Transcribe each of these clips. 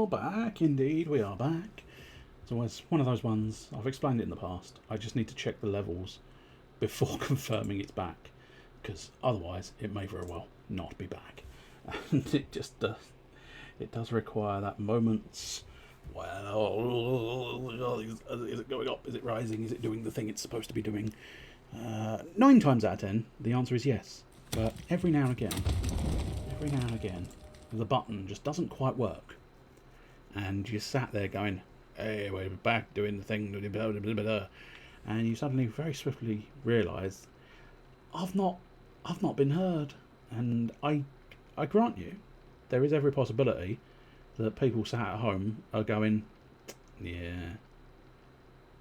back, indeed, we are back. It's always one of those ones, I've explained it in the past, I just need to check the levels before confirming it's back, because otherwise it may very well not be back. And it just does, it does require that moment's, well, is it going up, is it rising, is it doing the thing it's supposed to be doing? 9 times out of 10, the answer is yes, but every now and again, the button just doesn't quite work. And you're sat there going, hey, we're back doing the thing, and you suddenly very swiftly realise, I've not been heard. And I grant you, there is every possibility that people sat at home are going, yeah,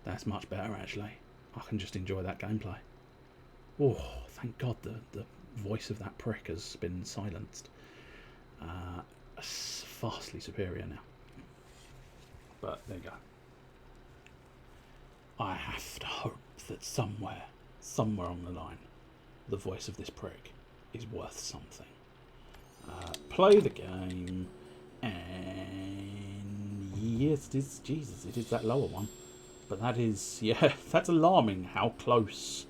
that's much better actually. I can just enjoy that gameplay. Oh, thank God the voice of that prick has been silenced. Vastly superior now. But there you go. I have to hope that somewhere on the line, the voice of this prick is worth something. Play the game, and yes, it is, Jesus, it is that lower one. But that is, yeah, that's alarming how close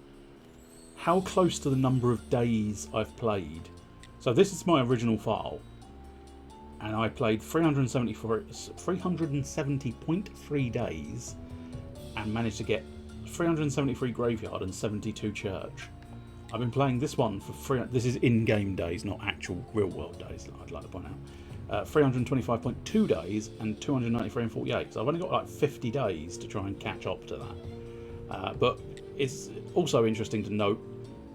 to the number of days I've played. So this is my original file, and I played 370.3 days and managed to get 373 graveyard and 72 church. I've been playing this one for this is in-game days, not actual real-world days, I'd like to point out. 325.2 days and 293 and 48. So I've only got like 50 days to try and catch up to that. But it's also interesting to note,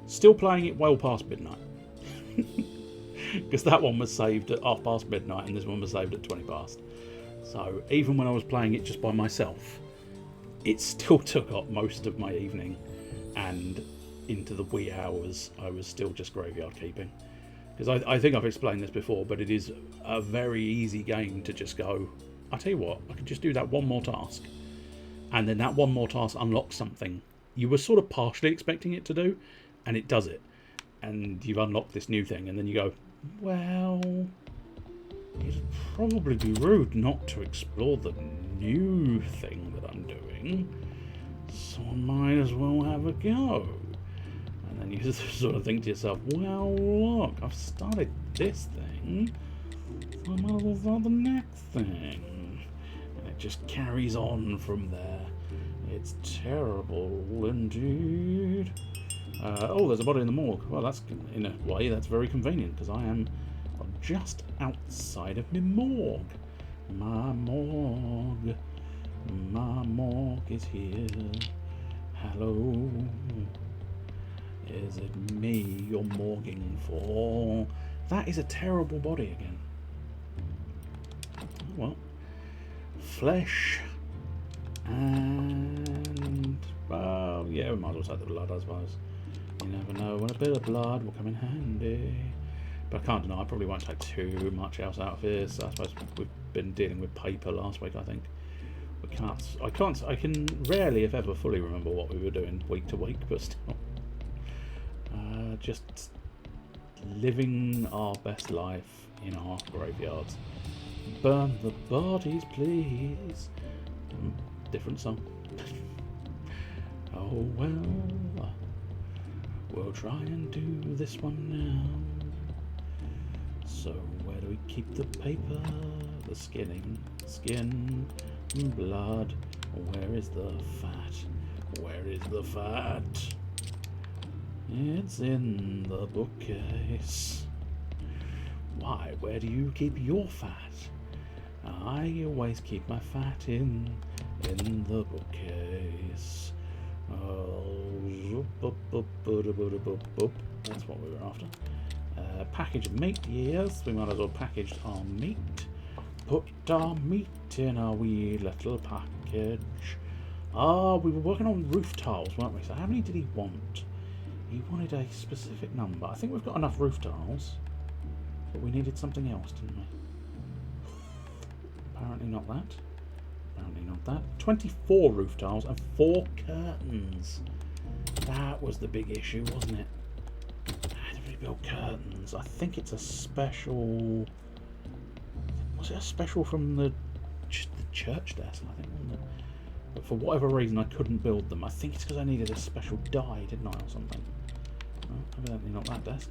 still playing it well past midnight. Because that one was saved at half past midnight and this one was saved at 20 past. So even when I was playing it just by myself, it still took up most of my evening, and into the wee hours I was still just graveyard keeping. Because I think I've explained this before, but it is a very easy game to just go, I tell you what, I could just do that one more task, and then that one more task unlocks something you were sort of partially expecting it to do, and it does it, and you've unlocked this new thing, and then you go, well, it'd probably be rude not to explore the new thing that I'm doing, so I might as well have a go. And then you sort of think to yourself, well, look, I've started this thing, so I might as well start the next thing. And it just carries on from there. It's terrible indeed. Oh, there's a body in the morgue. Well, that's, in a way, that's very convenient, because I am just outside of my morgue. My morgue is here. Hello. Is it me you're morguing for? That is a terrible body again. Well, flesh and, well, yeah, we might as well take the blood, I suppose. You never know when a bit of blood will come in handy. But I can't deny I probably won't take too much else out of this. I suppose we've been dealing with paper last week, I think. I can rarely, if ever, fully remember what we were doing week to week, but still. Just living our best life in our graveyards. Burn the bodies, please. Different song. Oh well, we'll try and do this one now. So where do we keep the paper? The skin, blood. Where is the fat? Where is the fat? It's in the bookcase. Why, where do you keep your fat? I always keep my fat in the bookcase. That's what we were after. Package meat, yes, we might as well package our meat. Put our meat in our wee little package. We were working on roof tiles, weren't we? So how many did he want? He wanted a specific number. I think we've got enough roof tiles, but we needed something else, didn't we? Apparently not that. Apparently not that. 24 roof tiles and 4 curtains. That was the big issue, wasn't it? How did we build curtains? I think it's a special... Was it a special from the church desk, I think, wasn't it? But for whatever reason, I couldn't build them. I think it's because I needed a special die, didn't I, or something? Well, evidently not that desk.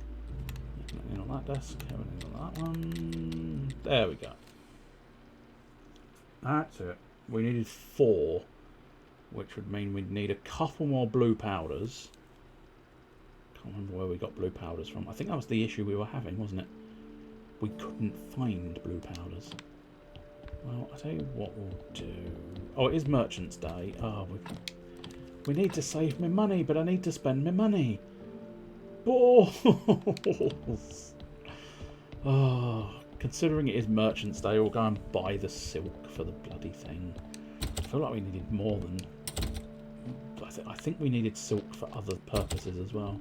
Evidently not that desk. Evidently not that one. There we go. That's it. We needed 4, which would mean we'd need a couple more blue powders. Can't remember where we got blue powders from. I think that was the issue we were having, wasn't it? We couldn't find blue powders. Well, I'll tell you what we'll do. Oh, it is Merchant's Day. Oh, we need to save me money, but I need to spend my money. Balls! Oh, considering it is Merchant's Day, we'll go and buy the silk for the bloody thing. I feel like we needed more than... I think we needed silk for other purposes as well.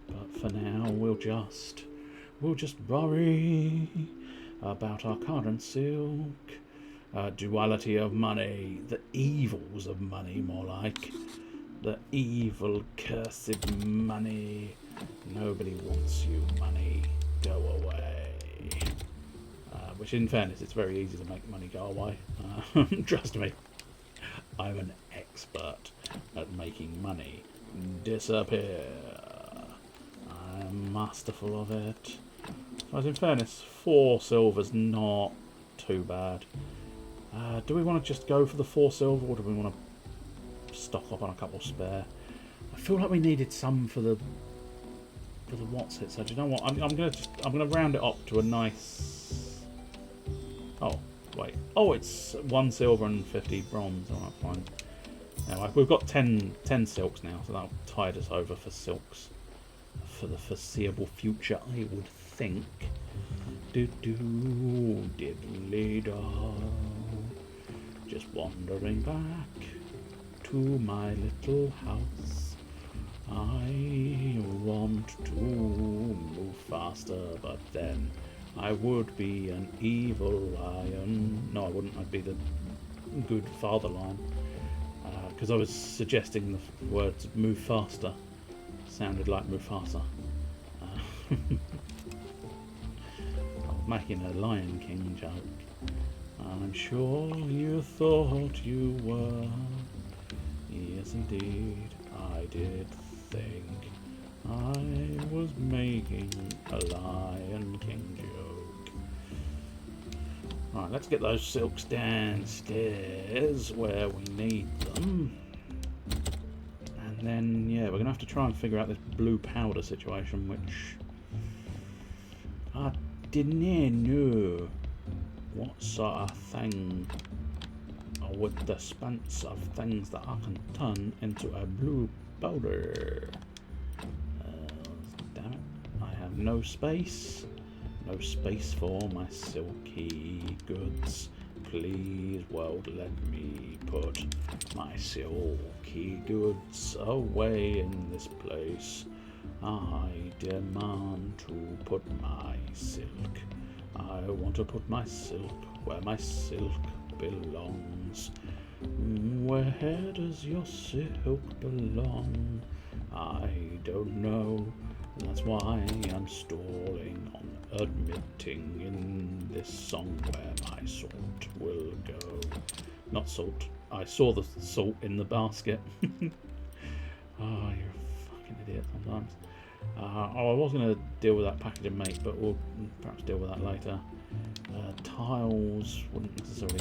But for now, we'll just worry about our current silk. Duality of money. The evils of money, more like. The evil, cursed money. Nobody wants you, money. Go away. Which, in fairness, it's very easy to make money go away. Trust me. I'm an expert at making money disappear. I'm masterful of it. But in fairness, 4 silver's not too bad. Do we want to just go for the 4 silver, or do we want to stock up on a couple spare? I feel like we needed some for the what's it. So do you know what? I'm gonna round it up to a nice. Oh wait. Oh, it's 1 silver and 50 bronze. All right, fine. Anyway, we've got 10 silks now, so that'll tide us over for silks for the foreseeable future, I would think. Diddly-do. Just wandering back to my little house. I want to move faster, but then I would be an evil lion. No, I wouldn't. I'd be the good father lion. Because I was suggesting the words move faster. Sounded like Mufasa. I was making a Lion King joke. I'm sure you thought you were. Yes, indeed, I did think I was making a Lion King joke. Right, let's get those silks downstairs where we need them. And then, yeah, we're going to have to try and figure out this blue powder situation, which I didn't know what sort of thing with the dispense of things that I can turn into a blue powder. Damn it, I have no space. No space for my silky goods. Please, world, let me put my silky goods away in this place. I demand to put my silk. I want to put my silk where my silk belongs. Where does your silk belong? I don't know. That's why I'm stalling on admitting in this song where my salt will go. Not salt. I saw the salt in the basket. Oh, you're a fucking idiot sometimes. I was going to deal with that packaging mate, but we'll perhaps deal with that later. Tiles wouldn't necessarily...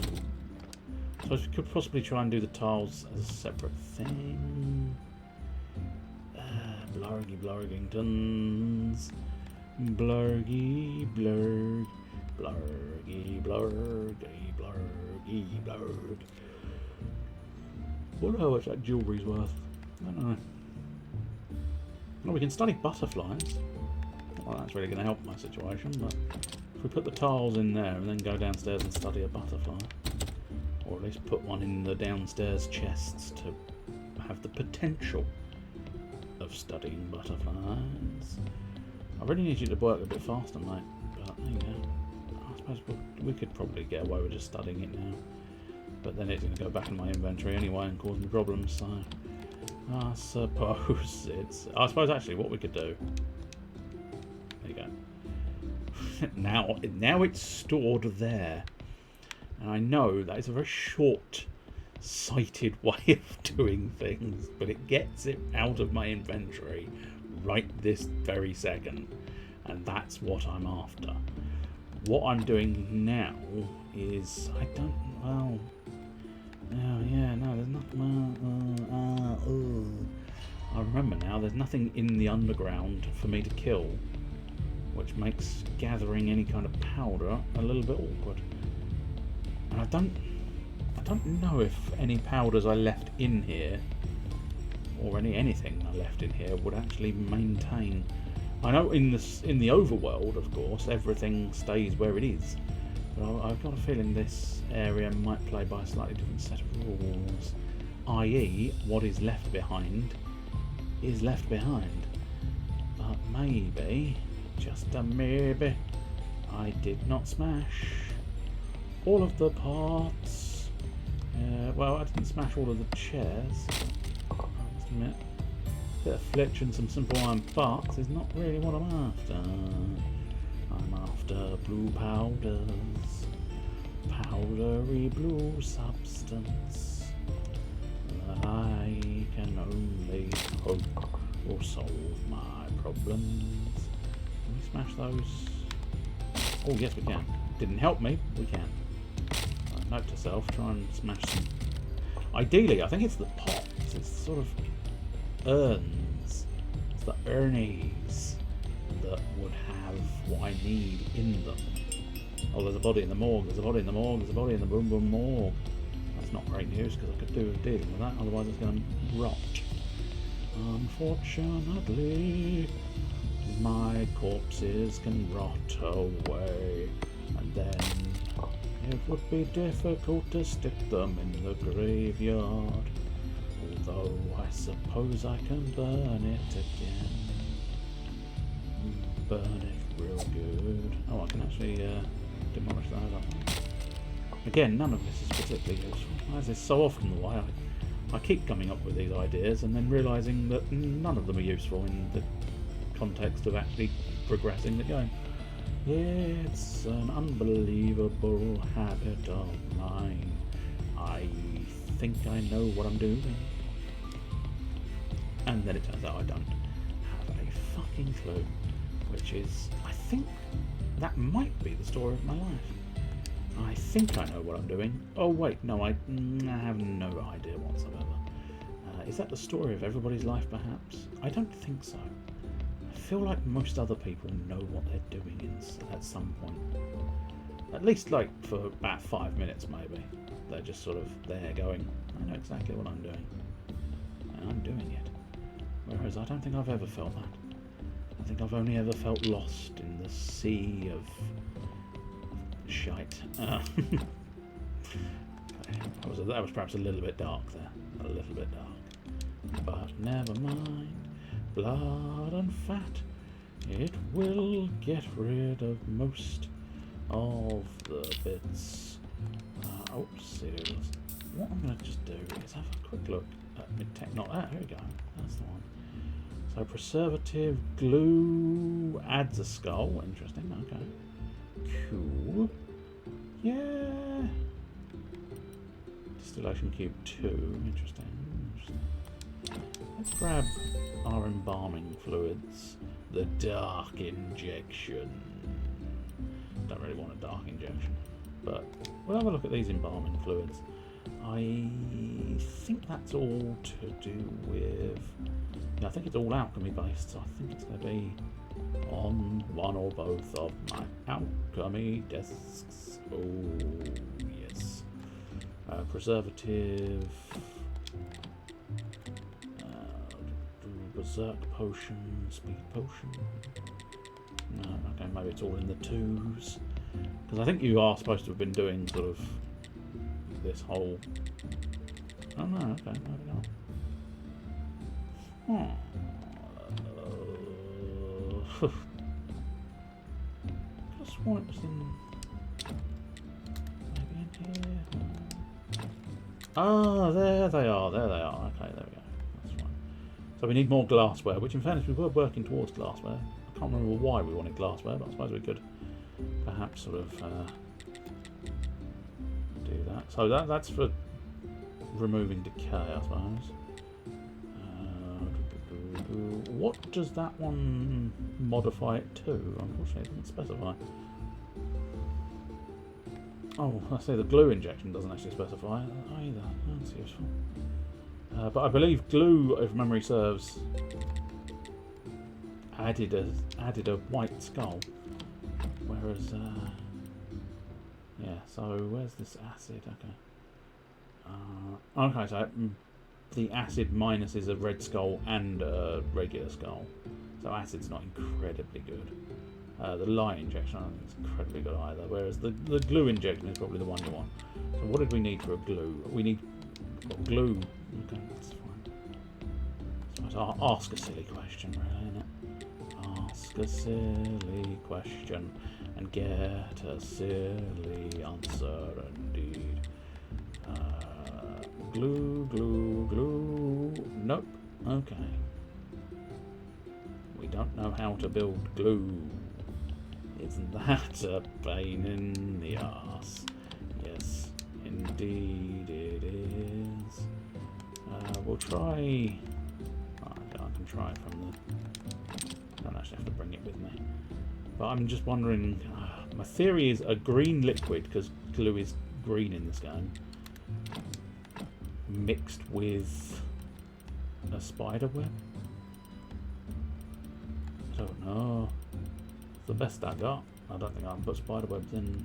So I could possibly try and do the tiles as a separate thing. Blargingtons. Blargy, blurg. Blargy, blurgy, blargy, blurg. I wonder how much that jewellery's worth. I don't know. Well, we can study butterflies. Well, that's really going to help my situation, but if we put the tiles in there and then go downstairs and study a butterfly, or at least put one in the downstairs chests to have the potential of studying butterflies. I really need you to work a bit faster, mate, but there you go. I suppose we could probably get away with just studying it now, but then it's going to go back in my inventory anyway and cause me problems, so I suppose actually what we could do, there you go. now it's stored there. And I know that is a very short-sighted way of doing things, but it gets it out of my inventory right this very second. And that's what I'm after. What I'm doing now is... I don't... Well... Oh, yeah, no, there's nothing... I remember now, there's nothing in the underground for me to kill, which makes gathering any kind of powder a little bit awkward. And I don't know if any powders I left in here, or anything I left in here, would actually maintain... I know in the overworld, of course, everything stays where it is, but I've got a feeling this area might play by a slightly different set of rules, i.e. what is left behind is left behind. But maybe, just a maybe, I did not smash all of the parts. Well, I didn't smash all of the chairs, I must admit. A bit of flitch and some simple iron parts is not really what I'm after. I'm after blue powders, powdery blue substance that I can only hope will solve my problems. Can we smash those? Oh yes we can. Didn't help me, we can. Right, note to self, try and smash some. Ideally, I think it's the pots, it's sort of urns, it's the urnies that would have what I need in them. Oh, there's a body in the morgue, there's a body in the morgue, there's a body in the boom boom morgue. That's not great news because I could do with dealing with that, otherwise it's going to rot. Unfortunately, my corpses can rot away, and then it would be difficult to stick them in the graveyard. Although I suppose I can burn it again. Burn it real good. Oh, I can actually demolish that. Again, none of this is particularly useful. As is so often the way, I keep coming up with these ideas and then realising that none of them are useful in the context of actually progressing the game. It's an unbelievable habit of mine. I think I know what I'm doing. And then it turns out I don't have a fucking clue. Which is, I think that might be the story of my life. I think I know what I'm doing. Oh wait, no, I have no idea whatsoever. Is that the story of everybody's life perhaps? I don't think so. I feel like most other people know what they're doing at some point. At least like for about 5 minutes maybe. They're just sort of there going, I know exactly what I'm doing. And I'm doing it. Whereas I don't think I've ever felt that. I think I've only ever felt lost in the sea of shite. That was perhaps a little bit dark there. A little bit dark. But never mind. Blood and fat. It will get rid of most of the bits. Serious. What I'm going to just do is have a quick look at my technology. Here we go. That's the one. So preservative glue adds a skull. Interesting. Okay. Cool. Yeah. Distillation cube 2. Interesting. Let's grab our embalming fluids. The dark injection. Don't really want a dark injection, but we'll have a look at these embalming fluids. I think that's all to do with... I think it's all alchemy based, so I think it's going to be on one or both of my alchemy desks. Oh, yes. Preservative. Berserk potion, speed potion. No, okay, maybe it's all in the 2s. Because I think you are supposed to have been doing sort of this whole... Oh no, okay, maybe not. Just want it was in... Maybe in here? Ah, there they are, there they are. Okay, there we go. That's fine. So we need more glassware, which in fairness we were working towards glassware. I can't remember why we wanted glassware, but I suppose we could perhaps sort of So that's for removing decay, I suppose. What does that one modify it to? Unfortunately, it doesn't specify. Oh, I say the glue injection doesn't actually specify either. That's useful. But I believe glue, if memory serves, added a white skull. Whereas, yeah. So where's this acid? Okay. Okay. So the acid minus is a red skull and a regular skull. So acid's not incredibly good. The light injection I don't think is incredibly good either. Whereas the glue injection is probably the one you want. So what did we need for a glue? We need glue. Okay, that's fine. So ask a silly question, really, innit? Ask a silly question and get a silly answer indeed. Glue, glue, glue. Nope. Okay. We don't know how to build glue. Isn't that a pain in the arse? Yes, indeed it is. We'll try... I can try from the... I don't actually have to bring it with me. But I'm just wondering... my theory is a green liquid, because glue is green in this game, mixed with a spider web? I don't know. It's the best I got. I don't think I can put spider webs in.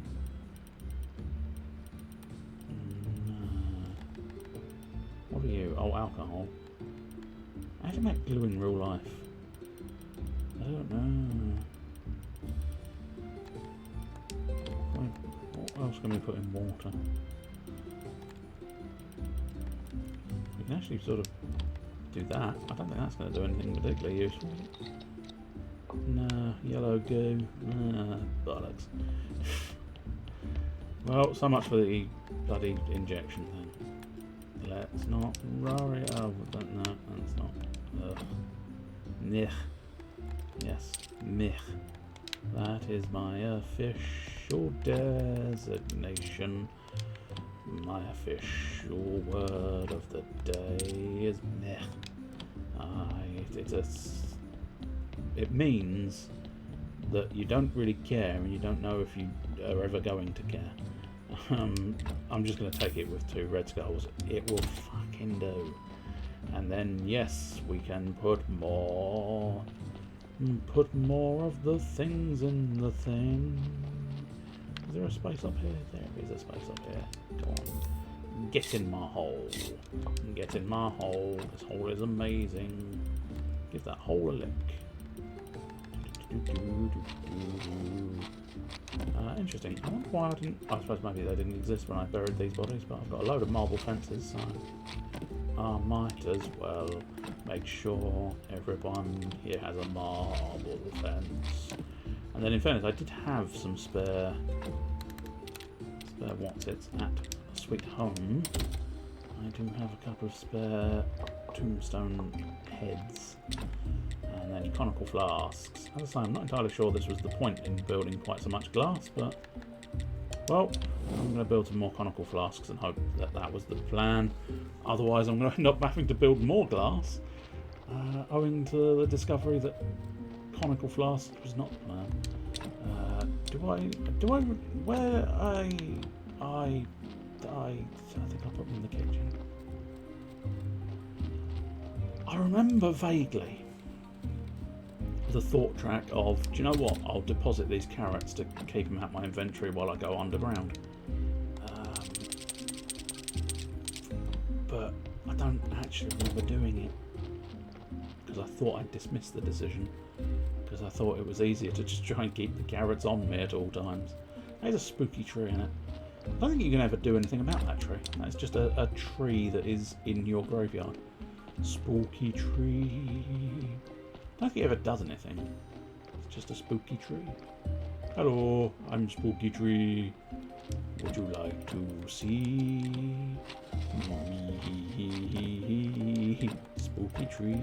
What are you? Oh, alcohol. How do you make glue in real life? I don't know. What else can we put in water? We can actually sort of do that. I don't think that's going to do anything particularly useful. No, yellow goo. Bollocks. Well, so much for the bloody injection thing. Let's not worry. Oh, no, that's not. Meh. Yes, meh. That is my official designation. My official word of the day is meh. It means that you don't really care and you don't know if you are ever going to care. I'm just going to take it with 2 red skulls. It will fucking do. And then, yes, we can put more of the things in the thing. Is there a space up here? There is a space up here. Come on. Get in my hole. Get in my hole. This hole is amazing. Give that hole a lick. Interesting. I wonder why I didn't... I suppose maybe they didn't exist when I buried these bodies, but I've got a load of marble fences, so I might as well make sure everyone here has a marble fence. And then in fairness, I did have some spare what's-its at Sweet Home. I do have a couple of spare tombstone heads. And then conical flasks. As I say, I'm not entirely sure this was the point in building quite so much glass, but... well, I'm going to build some more conical flasks and hope that that was the plan. Otherwise, I'm going to end up having to build more glass, owing to the discovery that conical flasks was not the plan. I think I'll put them in the kitchen. I remember vaguely the thought track of, do you know what, I'll deposit these carrots to keep them out my inventory while I go underground. But I don't actually remember doing it, because I thought I'd dismissed the decision, because I thought it was easier to just try and keep the carrots on me at all times. There's a spooky tree in it. I don't think you can ever do anything about that tree. That's just a tree that is in your graveyard. Spooky tree. I don't think it ever does anything. It's just a spooky tree. Hello, I'm Spooky Tree. Would you like to see me? Spooky Tree.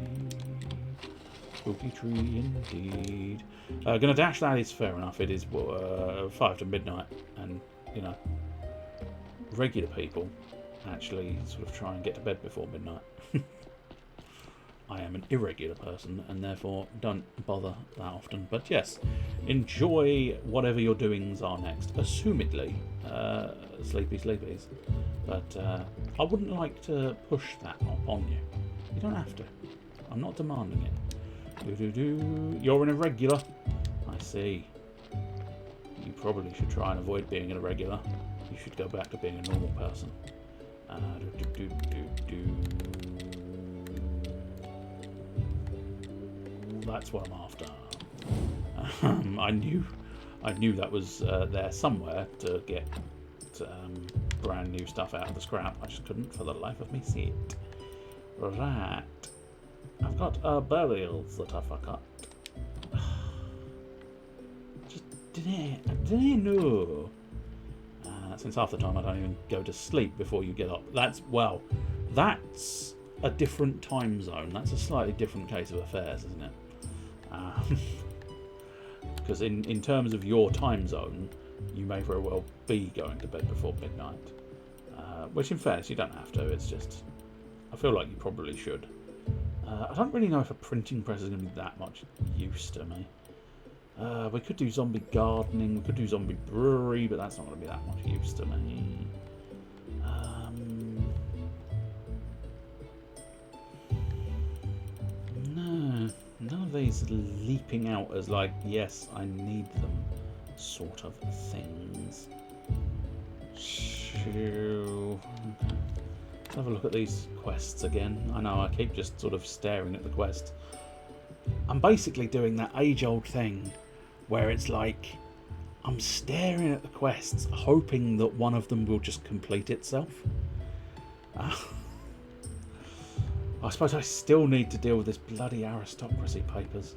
Spooky Tree indeed. Gonna dash that is fair enough. It is 5 to midnight, and you know, regular people actually sort of try and get to bed before midnight. I am an irregular person and therefore don't bother that often. But yes, enjoy whatever your doings are next. Assumedly, sleepy sleepies. But I wouldn't like to push that on you. You don't have to. I'm not demanding it. You're an irregular. I see. You probably should try and avoid being an irregular. You should go back to being a normal person. That's what I'm after. I knew that was there somewhere to get brand new stuff out of the scrap. I just couldn't for the life of me see it. Right. I've got burials that I forgot. Just didn't know. Since half the time I don't even go to sleep before you get up. That's a different time zone. That's a slightly different case of affairs, isn't it? Because in terms of your time zone, you may very well be going to bed before midnight. Which in fairness, you don't have to. It's just, I feel like you probably should. I don't really know if a printing press is going to be that much use to me. We could do zombie gardening, we could do zombie brewery, but that's not going to be that much use to me. No, none of these leaping out as like, yes, I need them sort of things. Let's have a look at these quests again. I know I keep just sort of staring at the quest. I'm basically doing that age-old thing where it's like I'm staring at the quests hoping that one of them will just complete itself. I suppose I still need to deal with this bloody aristocracy papers.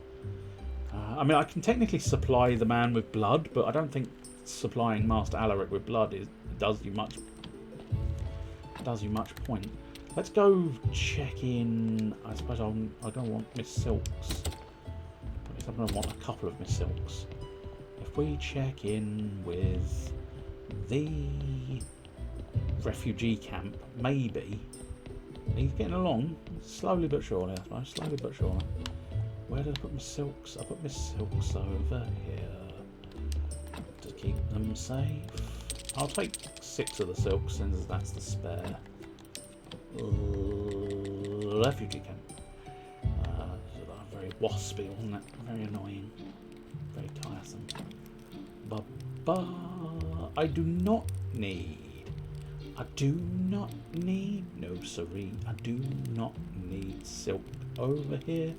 I mean, I can technically supply the man with blood, but I don't think supplying Master Alaric with blood does you much point. Let's go check in. I suppose I'm going to want Miss Silks. At least I'm going to want a couple of Miss Silks. If we check in with the refugee camp, maybe. He's getting along slowly but surely, I suppose. Slowly but surely. Where did I put Miss Silks? I put Miss Silks over here to keep them safe. I'll take 6 of the silks since that's the spare. Refugee camp. Very waspy, wasn't it? Very annoying. Very tiresome. But I do not need. No siree. I do not need silk over here.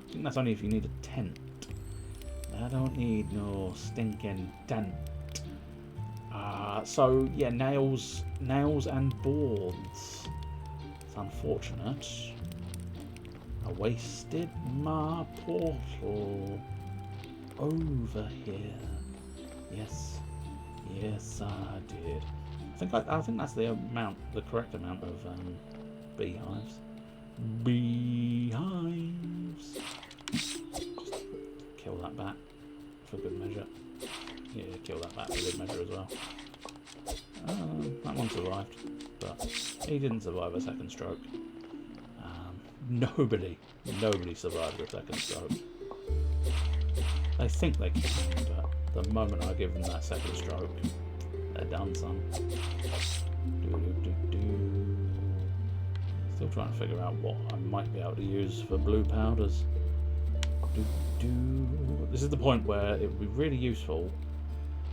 I think that's only if you need a tent. I don't need no stinking tent. So yeah, nails and boards. It's unfortunate. I wasted my portal over here. Yes, I did. I think that's the correct amount of beehives. Beehives. Just kill that bat for good measure. Yeah, kill that bat for good measure as well. That one survived, but he didn't survive a second stroke. Nobody survived a second stroke. They think they can, but the moment I give them that second stroke, they're done, son. Still trying to figure out what I might be able to use for blue powders. This is the point where it would be really useful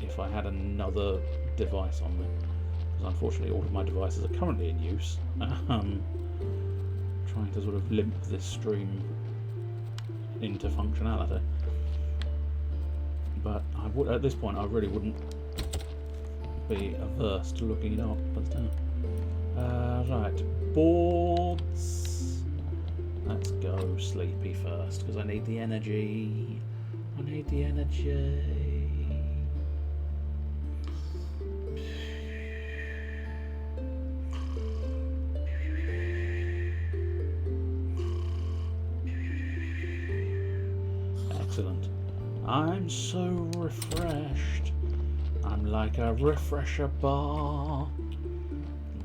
if I had another device on me, because unfortunately all of my devices are currently in use. Trying to sort of limp this stream into functionality, but I would, at this point I really wouldn't be averse to looking it up. But right, boards. Let's go sleepy first because I need the energy. Excellent. I'm so refreshed. I'm like a refresher bar.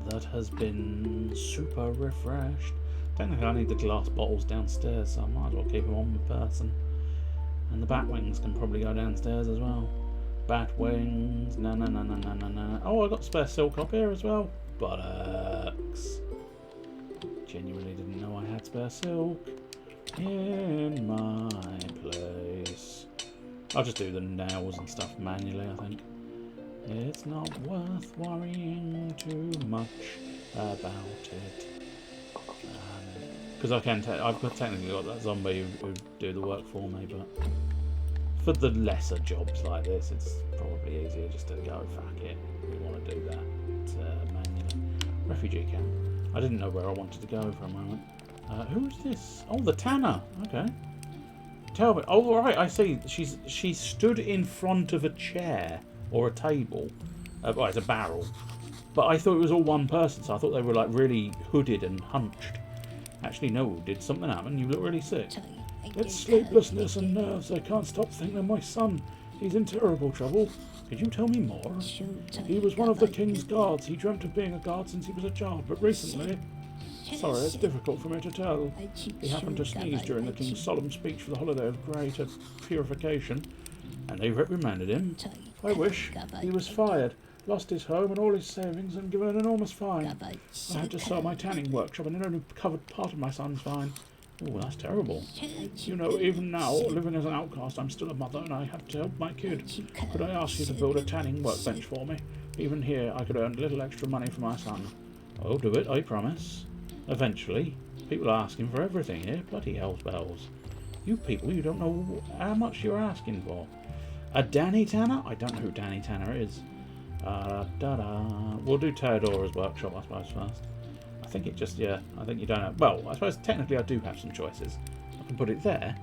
that has been super refreshed. Technically, I need the glass bottles downstairs, so I might as well keep them on the person. And the bat wings can probably go downstairs as well. Bat wings, no. Oh, I got spare silk up here as well. Buttocks. Genuinely didn't know I had spare silk in my place. I'll just do the nails and stuff manually, I think. It's not worth worrying too much about it. Because I've technically got that zombie who do the work for me, but for the lesser jobs like this, it's probably easier just to go, fuck it, we want to do that manually. Refugee camp. I didn't know where I wanted to go for a moment. Who's this? Oh, the Tanner. Okay. Tell me. Oh, right, I see. She stood in front of a chair or a table. Well, it's a barrel. But I thought it was all one person, so I thought they were like really hooded and hunched. Actually, no. Did something happen? You look really sick. It's sleeplessness and nerves. I can't stop thinking of my son. He's in terrible trouble. Could you tell me more? He was one of the king's guards. He dreamt of being a guard since he was a child, but recently... Sorry, it's difficult for me to tell. He happened to sneeze during the king's solemn speech for the holiday of greater purification, and they reprimanded him. I wish he was fired, lost his home and all his savings, and given an enormous fine. I had to sell my tanning workshop, and it only covered part of my son's fine. Oh, that's terrible. You know, even now, living as an outcast, I'm still a mother, and I have to help my kid. Could I ask you to build a tanning workbench for me? Even here, I could earn a little extra money for my son. I'll do it, I promise. Eventually. People are asking for everything here. Bloody hell's bells. You people, you don't know how much you're asking for. A Danny Tanner? I don't know who Danny Tanner is. We'll do Theodora's workshop, I suppose, first. I think it just, yeah, I think you don't have... Well, I suppose technically I do have some choices. I can put it there.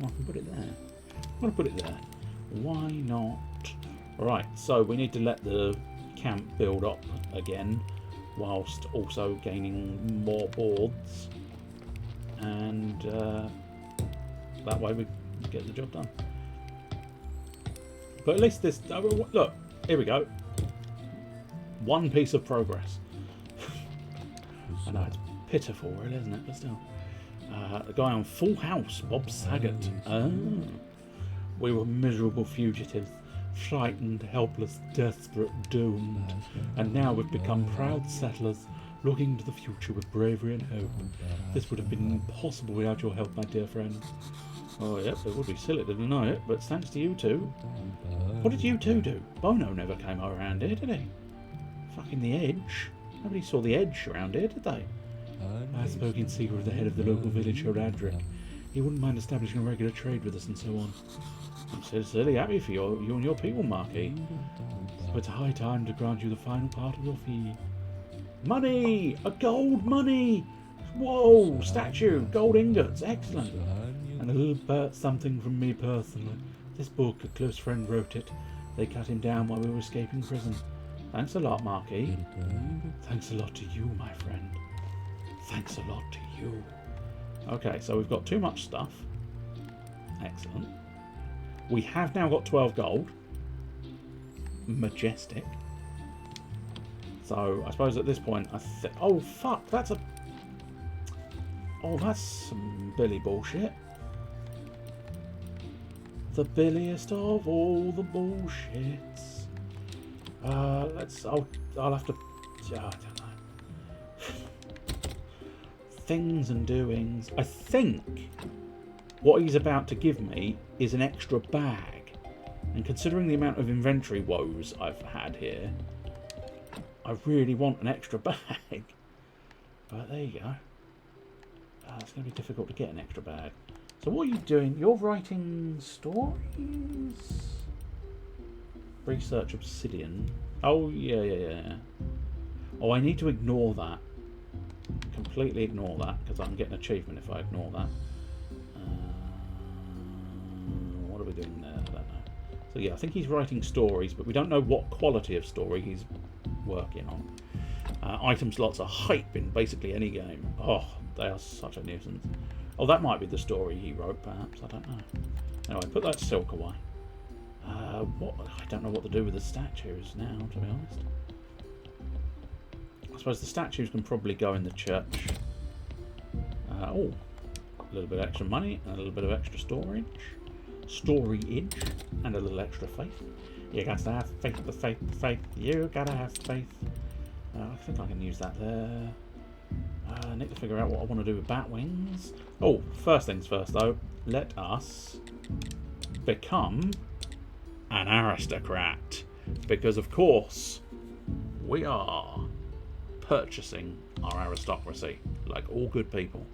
I can put it there. I'm going to put it there. Why not? Right, so we need to let the camp build up again, whilst also gaining more boards. And that way we get the job done. But at least this... Look, here we go. One piece of progress. I know it's pitiful, really, isn't it? But still. The guy on Full House, Bob Saget. We were miserable fugitives, frightened, helpless, desperate, doomed. And now we've become proud settlers, looking to the future with bravery and hope. This would have been impossible without your help, my dear friends. Oh, yep, it would be silly to deny it, but thanks to you two. What did you two do? Bono never came around here, did he? Fucking the Edge. Nobody saw the Edge around here, did they? I spoke in secret with the head of the local village, Horadric. He wouldn't mind establishing a regular trade with us and so on. I'm sincerely happy for you and your people, Marquis. So it's a high time to grant you the final part of your fee. Money! A gold money! Whoa! Statue! Gold ingots! Excellent! And a little something from me personally. This book, a close friend wrote it. They cut him down while we were escaping prison. Thanks a lot, Marquis. Thanks a lot to you, my friend. Thanks a lot to you. Okay, so we've got too much stuff. Excellent. We have now got 12 gold. Majestic. So, I suppose at this point, oh, fuck, that's a... Oh, that's some Billy bullshit. The billiest of all the bullshits. I'll have to... I don't know. Things and doings. I think what he's about to give me is an extra bag. And considering the amount of inventory woes I've had here, I really want an extra bag. But there you go. It's going to be difficult to get an extra bag. So what are you doing? You're writing stories? Research obsidian. Oh, yeah. Oh, I need to ignore that. Completely ignore that, because I can get an achievement if I ignore that. What are we doing there? I don't know. So yeah, I think he's writing stories, but we don't know what quality of story he's working on. Item slots are hype in basically any game. Oh, they are such a nuisance. Oh, that might be the story he wrote, perhaps. I don't know. Anyway, put that silk away. I don't know what to do with the statues now, to be honest. I suppose the statues can probably go in the church. Oh, a little bit of extra money and a little bit of extra storage, and a little extra faith. You got to have faith, the faith, the faith. You gotta have faith. I think I can use that there. I need to figure out what I want to do with bat wings. Oh, first things first though, let us become an aristocrat. Because of course, we are purchasing our aristocracy, like all good people.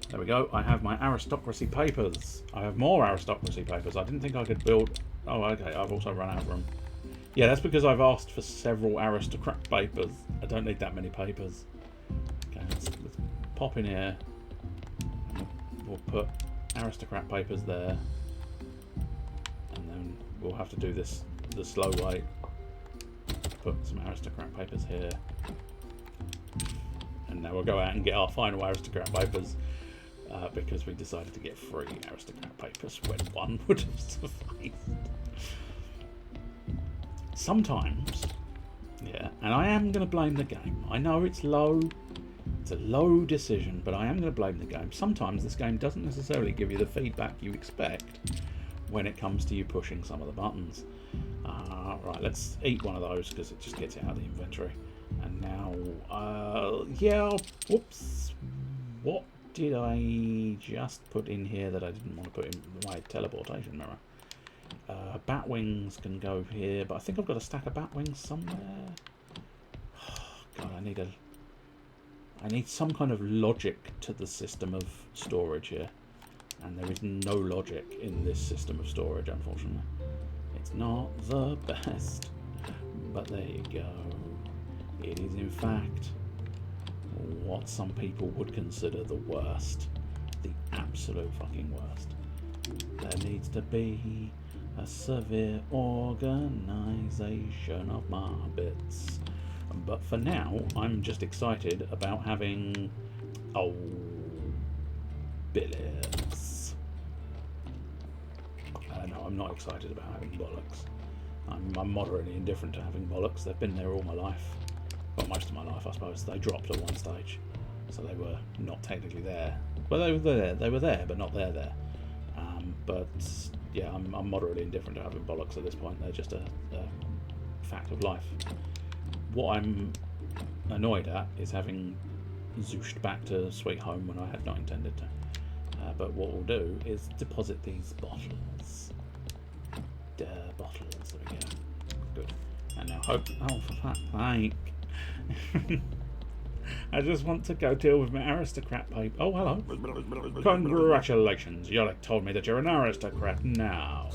There we go, I have my aristocracy papers. I have more aristocracy papers. I didn't think I could build... Oh, okay, I've also run out of room. Yeah, that's because I've asked for several aristocrat papers. I don't need that many papers. Okay, let's pop in here. We'll put aristocrat papers there. And then we'll have to do this the slow way. Put some aristocrat papers here. And now we'll go out and get our final aristocrat papers. Because we decided to get 3 aristocrat papers when 1 would have sufficed. Sometimes, yeah, and I am going to blame the game. I know it's low, it's a low decision, but I am going to blame the game. Sometimes this game doesn't necessarily give you the feedback you expect when it comes to you pushing some of the buttons. Right, let's eat one of those because it just gets it out of the inventory. And now, yeah, whoops, what did I just put in here that I didn't want to put in my teleportation mirror? Bat wings can go here, but I think I've got a stack of bat wings somewhere. God, I need some kind of logic to the system of storage here, and there is no logic in this system of storage, unfortunately. It's not the best, but there you go. It is in fact what some people would consider the worst, the absolute fucking worst. There needs to be a severe organisation of my bits. But for now, I'm just excited about having... Oh, Billis. No, I'm not excited about having bollocks. I'm moderately indifferent to having bollocks. They've been there all my life. Well, most of my life, I suppose. They dropped at one stage, so they were not technically there. Well, they were there. They were there, but not there. But yeah, I'm moderately indifferent to having bollocks at this point. They're just a fact of life. What I'm annoyed at is having zooshed back to Sweet Home when I had not intended to. But what we'll do is deposit these bottles. Bottles. There we go. Good. And now hope. Oh, for fuck's sake. I just want to go deal with my aristocrat paper. Oh, hello. Congratulations. Yolek told me that you're an aristocrat now.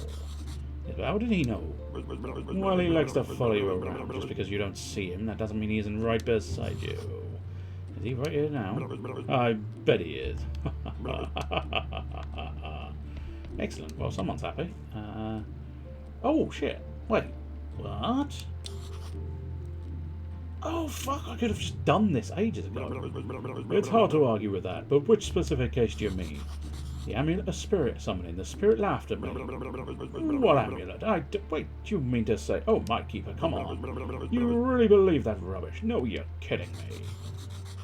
How did he know? Well, he likes to follow you around. Just because you don't see him, that doesn't mean he isn't right beside you. Is he right here now? I bet he is. Excellent. Well, someone's happy. Oh, shit. Wait. What? Oh, fuck, I could have just done this ages ago. It's hard to argue with that, but which specific case do you mean? The amulet of spirit summoning. The spirit laughed at me. What amulet? Wait, do you mean to say... Oh, my keeper, come on. You really believe that rubbish? No, you're kidding me.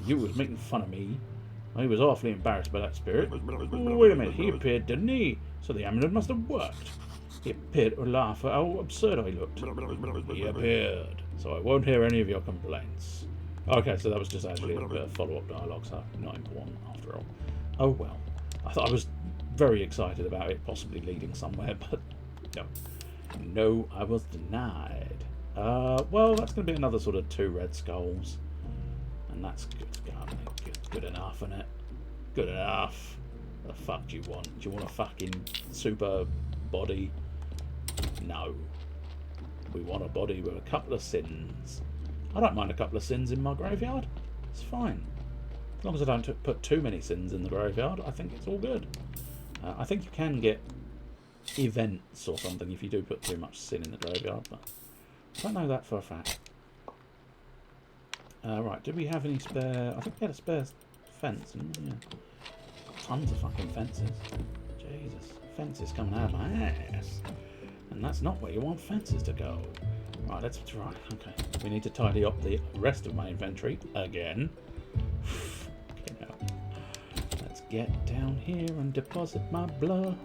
You was making fun of me. I was awfully embarrassed by that spirit. Wait a minute, he appeared, didn't he? So the amulet must have worked. He appeared to laugh at how absurd I looked. He appeared. So I won't hear any of your complaints. Okay, so that was just actually a bit of follow-up dialogue, so not important after all. Oh well. I was very excited about it possibly leading somewhere, but no. No, I was denied. Well, that's going to be another sort of 2 red skulls. And that's good enough, isn't it? Good enough. The fuck do you want? Do you want a fucking super body? No. We want a body with a couple of sins. I don't mind a couple of sins in my graveyard. It's fine. As long as I don't put too many sins in the graveyard, I think it's all good. I think you can get events or something if you do put too much sin in the graveyard, but I don't know that for a fact. Right, did we have any spare... I think we had a spare fence. Yeah. Tons of fucking fences. Jesus. Fences coming out of my ass. And that's not where you want fences to go. Right, let's try. Okay, we need to tidy up the rest of my inventory again. Let's get down here and deposit my blood.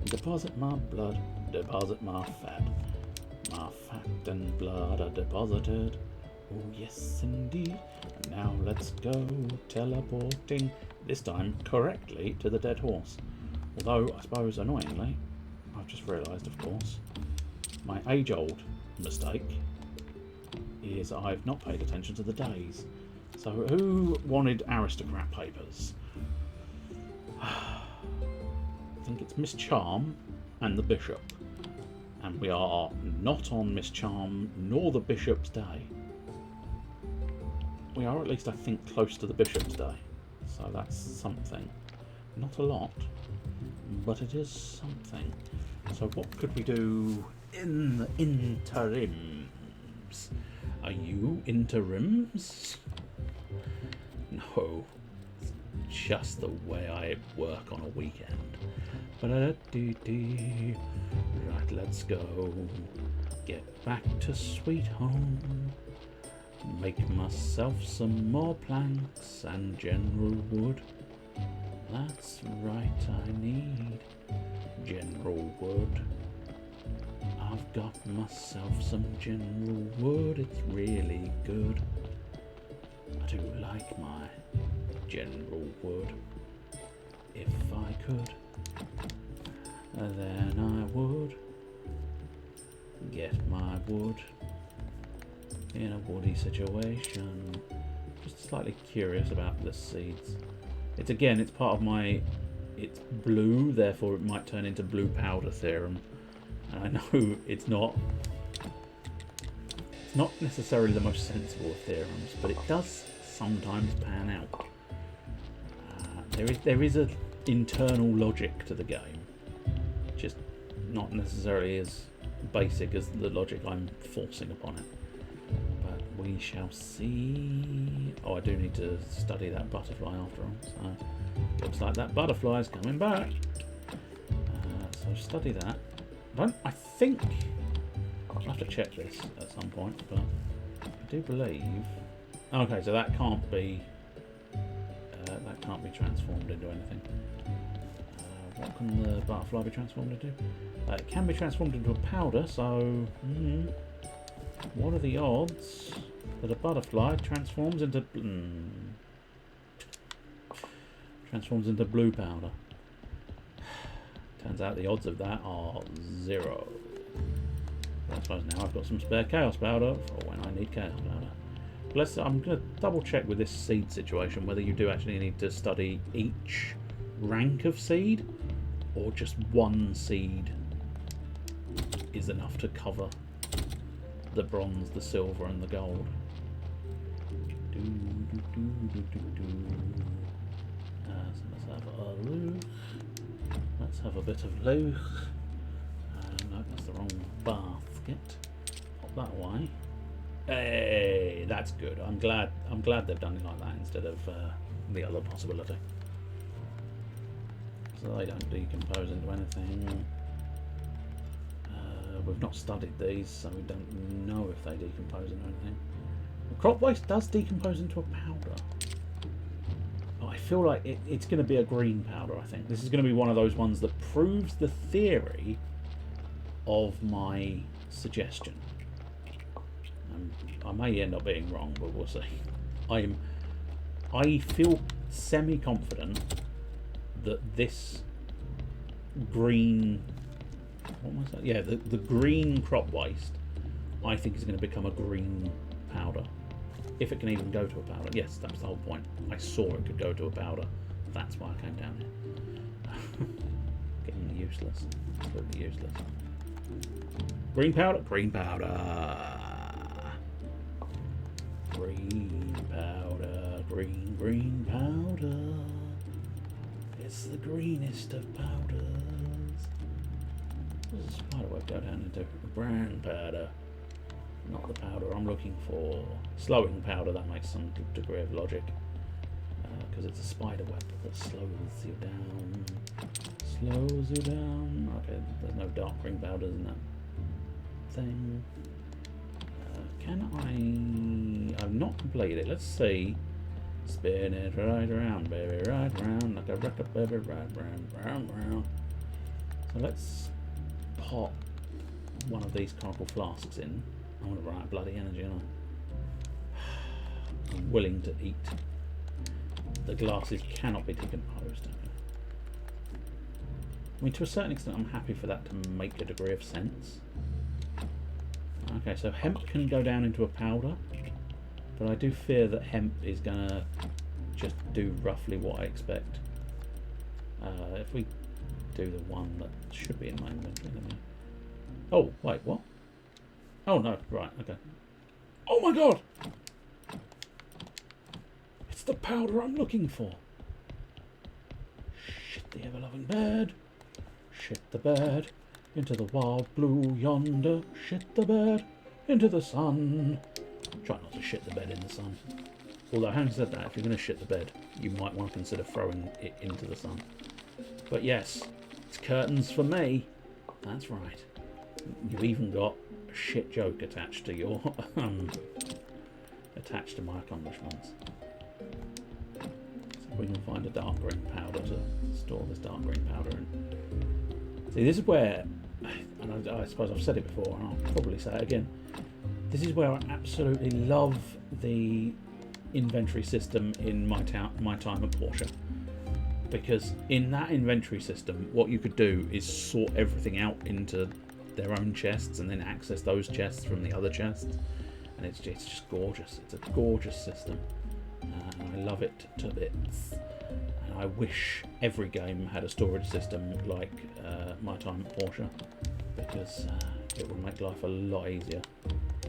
Deposit my blood. Deposit my fat. My fat and blood are deposited. Oh yes, indeed. And now let's go teleporting. This time correctly to the dead horse. Although, I suppose, annoyingly, I've just realised, of course, my age-old mistake is I've not paid attention to the days. So who wanted aristocrat papers? I think it's Miss Charm and the Bishop. And we are not on Miss Charm nor the Bishop's day. We are at least, I think, close to the Bishop's day. So that's something. Not a lot, but it is something. So what could we do in the interims? Are you interims? No, it's just the way I work on a weekend. Right, let's go. Get back to sweet home. Make myself some more planks and general wood. That's right, I need general wood. I've got myself some general wood, it's really good. I do like my general wood. If I could, then I would get my wood in a woody situation. Just slightly curious about the seeds. It's again, it's part of my, it's blue, therefore it might turn into blue powder theorem. And I know it's not necessarily the most sensible of theorems, but it does sometimes pan out. There is an internal logic to the game, just not necessarily as basic as the logic I'm forcing upon it. But we shall see. Oh, I do need to study that butterfly after all. So looks like that butterfly is coming back. So study that. I think I'll have to check this at some point, but I do believe. Okay, so that can't be transformed into anything. What can the butterfly be transformed into? It can be transformed into a powder. So, what are the odds that a butterfly transforms into blue powder? Turns out the odds of that are 0. I suppose now I've got some spare chaos powder for when I need chaos powder. I'm going to double check with this seed situation whether you do actually need to study each rank of seed or just one seed is enough to cover the bronze, the silver and the gold. So let's have a look. Let's have a bit of loot. No, that's the wrong basket. Pop that way. Hey, that's good. I'm glad they've done it like that instead of the other possibility. So they don't decompose into anything. We've not studied these, so we don't know if they decompose into anything. The crop waste does decompose into a powder. But I feel like it's going to be a green powder, I think. This is going to be one of those ones that proves the theory of my suggestion. I may end up being wrong, but we'll see. I feel semi-confident that this green... What was that? Yeah, the green crop waste, I think is going to become a green powder. If it can even go to a powder. Yes, that's the whole point. I saw it could go to a powder. That's why I came down here. Getting useless. Absolutely useless. Green powder? Green powder. Green powder. Green powder. It's the greenest of powders. What does a spider web go down into? Brown powder. Not the powder I'm looking for. Slowing powder, that makes some degree of logic. Because it's a spider web that slows you down. Slows you down. Okay, there's no dark green powders in that thing. I've not completed it. Let's see. Spin it right around, baby, right around, like a record, baby, right round, round, round. So let's pop one of these coracle flasks in. I want to run out of bloody energy, aren't I? I'm willing to eat. The glasses cannot be decomposed. I mean, to a certain extent, I'm happy for that to make a degree of sense. Okay, so hemp can go down into a powder, but I do fear that hemp is going to just do roughly what I expect. If we do the one that should be in my inventory. Oh, wait, what? Oh, no, right, okay. Oh my god! It's the powder I'm looking for. Shit the ever-loving bed. Shit the bed. Into the wild blue yonder. Shit the bed. Into the sun. Try not to shit the bed in the sun. Although, having said that, if you're going to shit the bed, you might want to consider throwing it into the sun. But yes, it's curtains for me. That's right. You've even got a shit joke attached to your attached to my accomplishments. So we can find a dark green powder to store this dark green powder in. See, this is where, and I suppose I've said it before, and I'll probably say it again. This is where I absolutely love the inventory system in my time at Porsche, because in that inventory system, what you could do is sort everything out into their own chests and then access those chests from the other chests, and it's just gorgeous. It's a gorgeous system, and I love it to bits. And I wish every game had a storage system like my time at Porsche, because it would make life a lot easier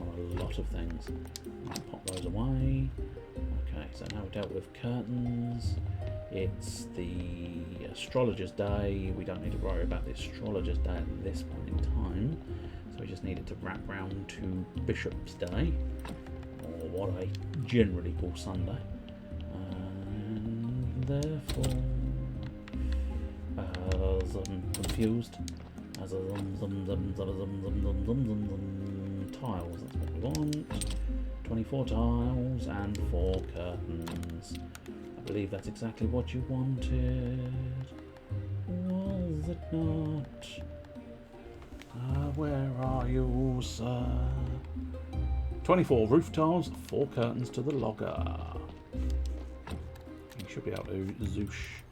on a lot of things. I'll pop those away. Okay, so now we've dealt with curtains. It's the astrologer's day. We don't need to worry about the astrologer's day at this point in time. So we just needed to wrap round to Bishop's Day, or what I generally call Sunday. And therefore, as I'm confused, as a tiles, that's what we want. 24 tiles and 4 curtains. I believe that's exactly what you wanted. Was it not? Where are you, sir? 24 roof tiles, 4 curtains to the logger. You should be able to zoosh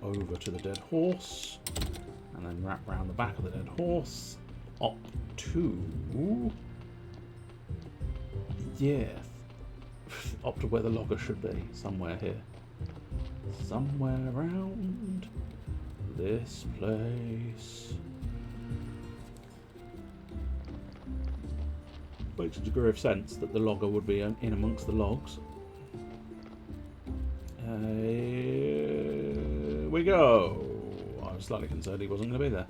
over to the dead horse and then wrap round the back of the dead horse up to, yeah, up to where the logger should be, somewhere here. Somewhere around this place. Makes a degree of sense that the logger would be in amongst the logs. Here we go. I was slightly concerned he wasn't going to be there.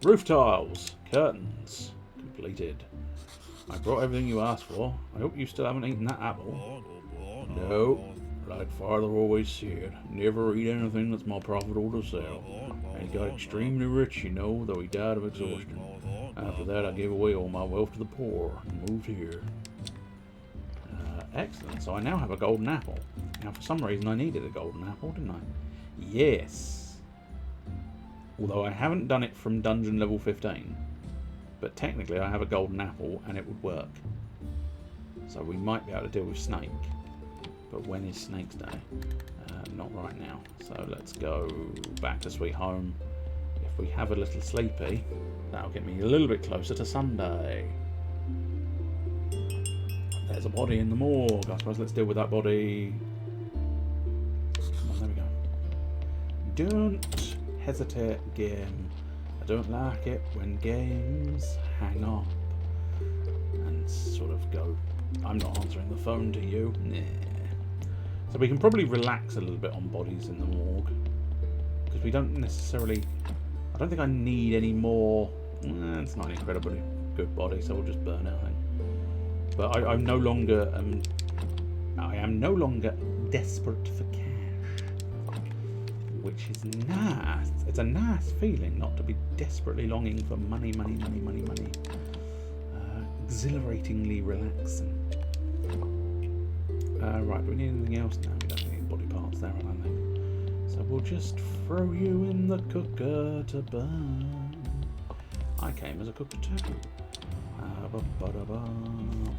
Roof tiles, curtains, completed. I brought everything you asked for. I hope you still haven't eaten that apple. No, like father always said, never eat anything that's more profitable to sell. And he got extremely rich, you know, though he died of exhaustion. After that, I gave away all my wealth to the poor and moved here. Excellent. So I now have a golden apple. Now, for some reason, I needed a golden apple, didn't I? Yes. Although I haven't done it from dungeon level 15. But technically, I have a golden apple, and it would work. So we might be able to deal with Snake. But when is Snake's Day? Not right now. So let's go back to Sweet Home. If we have a little sleepy, that'll get me a little bit closer to Sunday. There's a body in the morgue. I suppose let's deal with that body. Come on, there we go. Don't hesitate, game. I don't like it when games hang up and sort of go, I'm not answering the phone to you. Nah. So we can probably relax a little bit on bodies in the morgue, because we don't necessarily, I don't think I need any more. It's not an incredibly good body, so we'll just burn it, I think. But I'm no longer, I am no longer desperate for cash, which is nice. It's a nice feeling not to be desperately longing for money. exhilaratingly relaxing. Right, do we need anything else? No, we don't need any body parts there, I don't think. So we'll just throw you in the cooker to burn. I came as a cooker too.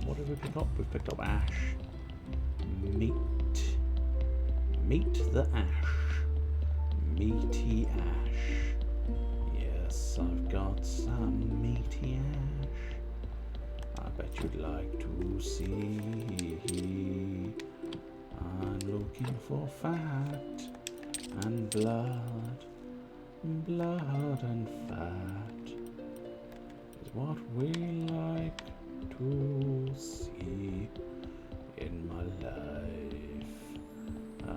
What did we pick up? We've picked up ash. Meat. Meet the ash. Meaty ash. Yes, I've got some meaty ash. I bet you'd like to see. I'm looking for fat and blood. Blood and fat is what we like to see in my life.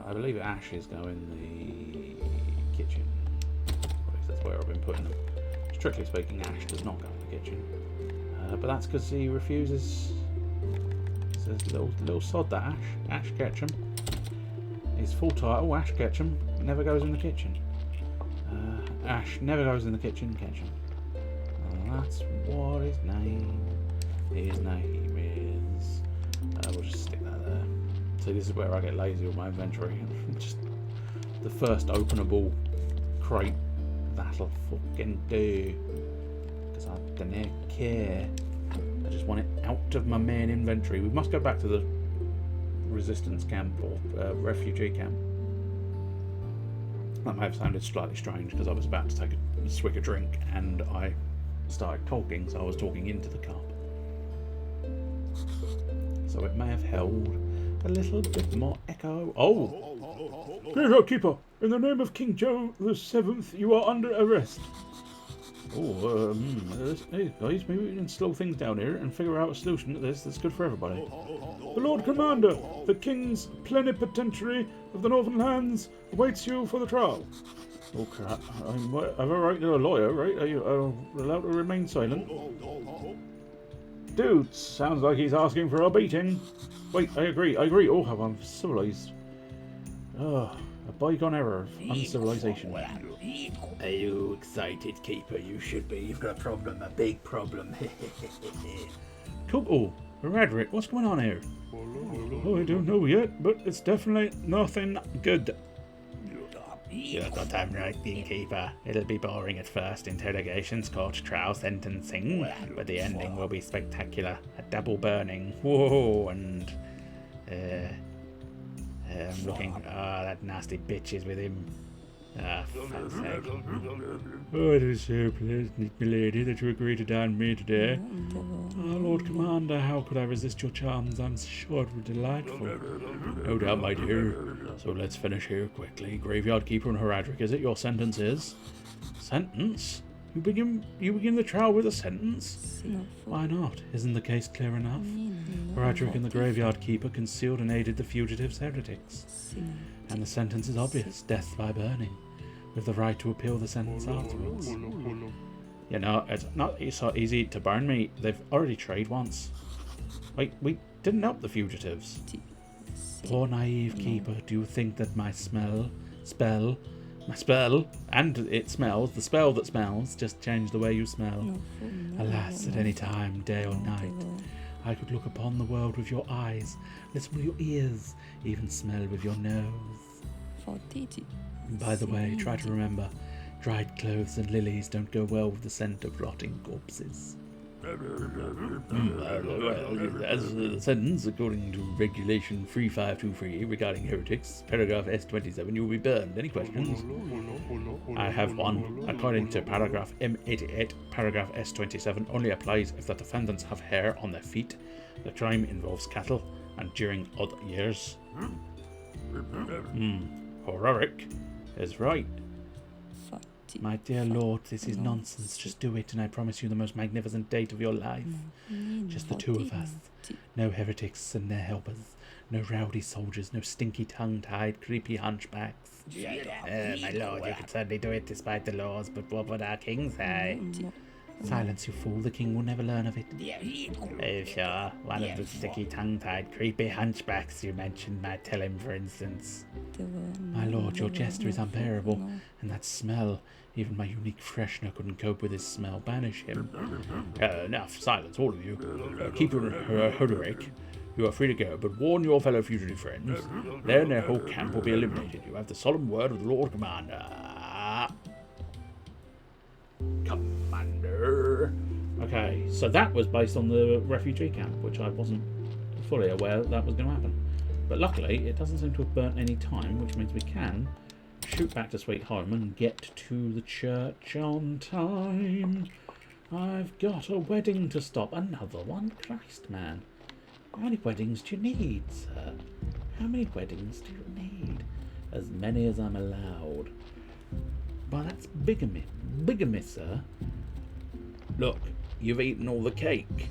I believe ashes go in the kitchen. At least that's where I've been putting them. Strictly speaking, ash does not go in the kitchen. But that's because he refuses. It's a little sod, that Ash Ketchum. His full title, Ash Ketchum, never goes in the kitchen. Ash never goes in the kitchen, Ketchum. That's what his name is. We'll just stick that there. See, this is where I get lazy with my inventory. Just the first openable crate, that'll fucking do. Because I don't care. I just want it out of my main inventory. We must go back to the resistance camp or refugee camp. That may have sounded slightly strange because I was about to take a swig of drink and I started talking, so I was talking into the cup. So it may have held a little bit more echo. Oh! Graveyard Keeper, in the name of King Joe the 7th, you are under arrest. Oh, hey guys, maybe we can slow things down here and figure out a solution to this that's good for everybody. The Lord Commander, the King's plenipotentiary of the Northern Lands, awaits you for the trial. Oh crap, I have a right to a lawyer, right? Are you allowed to remain silent? Dude, sounds like he's asking for a beating. Wait, I agree. Oh, how uncivilized. Oh, a bygone error of uncivilization. Are you excited, Keeper? You should be. You've got a problem, a big problem. Oh, Radrick, what's going on here? Oh, I don't know yet, but it's definitely nothing good. You're goddamn right, Keeper. It'll be boring at first. Interrogations, court, trial, sentencing. But the ending will be spectacular. A double burning. Whoa, and... I'm looking... that nasty bitch is with him. For fuck's sake. Oh, it is so pleasant, milady, that you agree to dine with me today. Lord Commander, how could I resist your charms? I'm sure it would be delightful. No doubt, my dear. So let's finish here quickly. Graveyard Keeper and Horadric, is it your sentence is? Sentence? You begin the trial with a sentence? Why not? Isn't the case clear enough? Horadric and the Graveyard Keeper concealed and aided the fugitives heretics. And the sentence is obvious, death by burning, with the right to appeal the sentence afterwards. You know, it's not so easy to burn me. They've already tried once. Wait, we didn't help the fugitives. Poor naive Keeper, do you think that my spell, and it smells, the spell that smells, just changed the way you smell? Alas, at any time, day or night, I could look upon the world with your eyes, listen with your ears, even smell with your nose. By the way, try to remember, dried clothes and lilies don't go well with the scent of rotting corpses. As the sentence, according to Regulation 3523 regarding heretics, paragraph S27, you will be burned. Any questions? I have one. According to paragraph M88, paragraph S27 only applies if the defendants have hair on their feet, the crime involves cattle, and during odd years. Horaric is right. My dear Lord, this is nonsense. Just do it, and I promise you the most magnificent date of your life. Just the two of us. No heretics and their helpers. No rowdy soldiers. No stinky tongue-tied, creepy hunchbacks. My lord, you could certainly do it despite the laws, but what would our king say? Silence, you fool. The king will never learn of it. Oh, sure. One of the sticky, tongue-tied, creepy hunchbacks you mentioned might tell him, for instance. My lord, your jester is unbearable, and that smell, even my unique freshener couldn't cope with his smell. Banish him. Enough. Silence, all of you. Keep your Hoderick. You are free to go, but warn your fellow fugitive friends. Then their whole camp will be eliminated. You have the solemn word of the Lord Commander. Commander. Okay, so that was based on the refugee camp, which I wasn't fully aware that was going to happen. But luckily, it doesn't seem to have burnt any time, which means we can shoot back to Sweet Home and get to the church on time. I've got a wedding to stop. Another one? Christ, man. How many weddings do you need, sir? How many weddings do you need? As many as I'm allowed. Well, that's bigamy. Bigamy, sir. Look, you've eaten all the cake.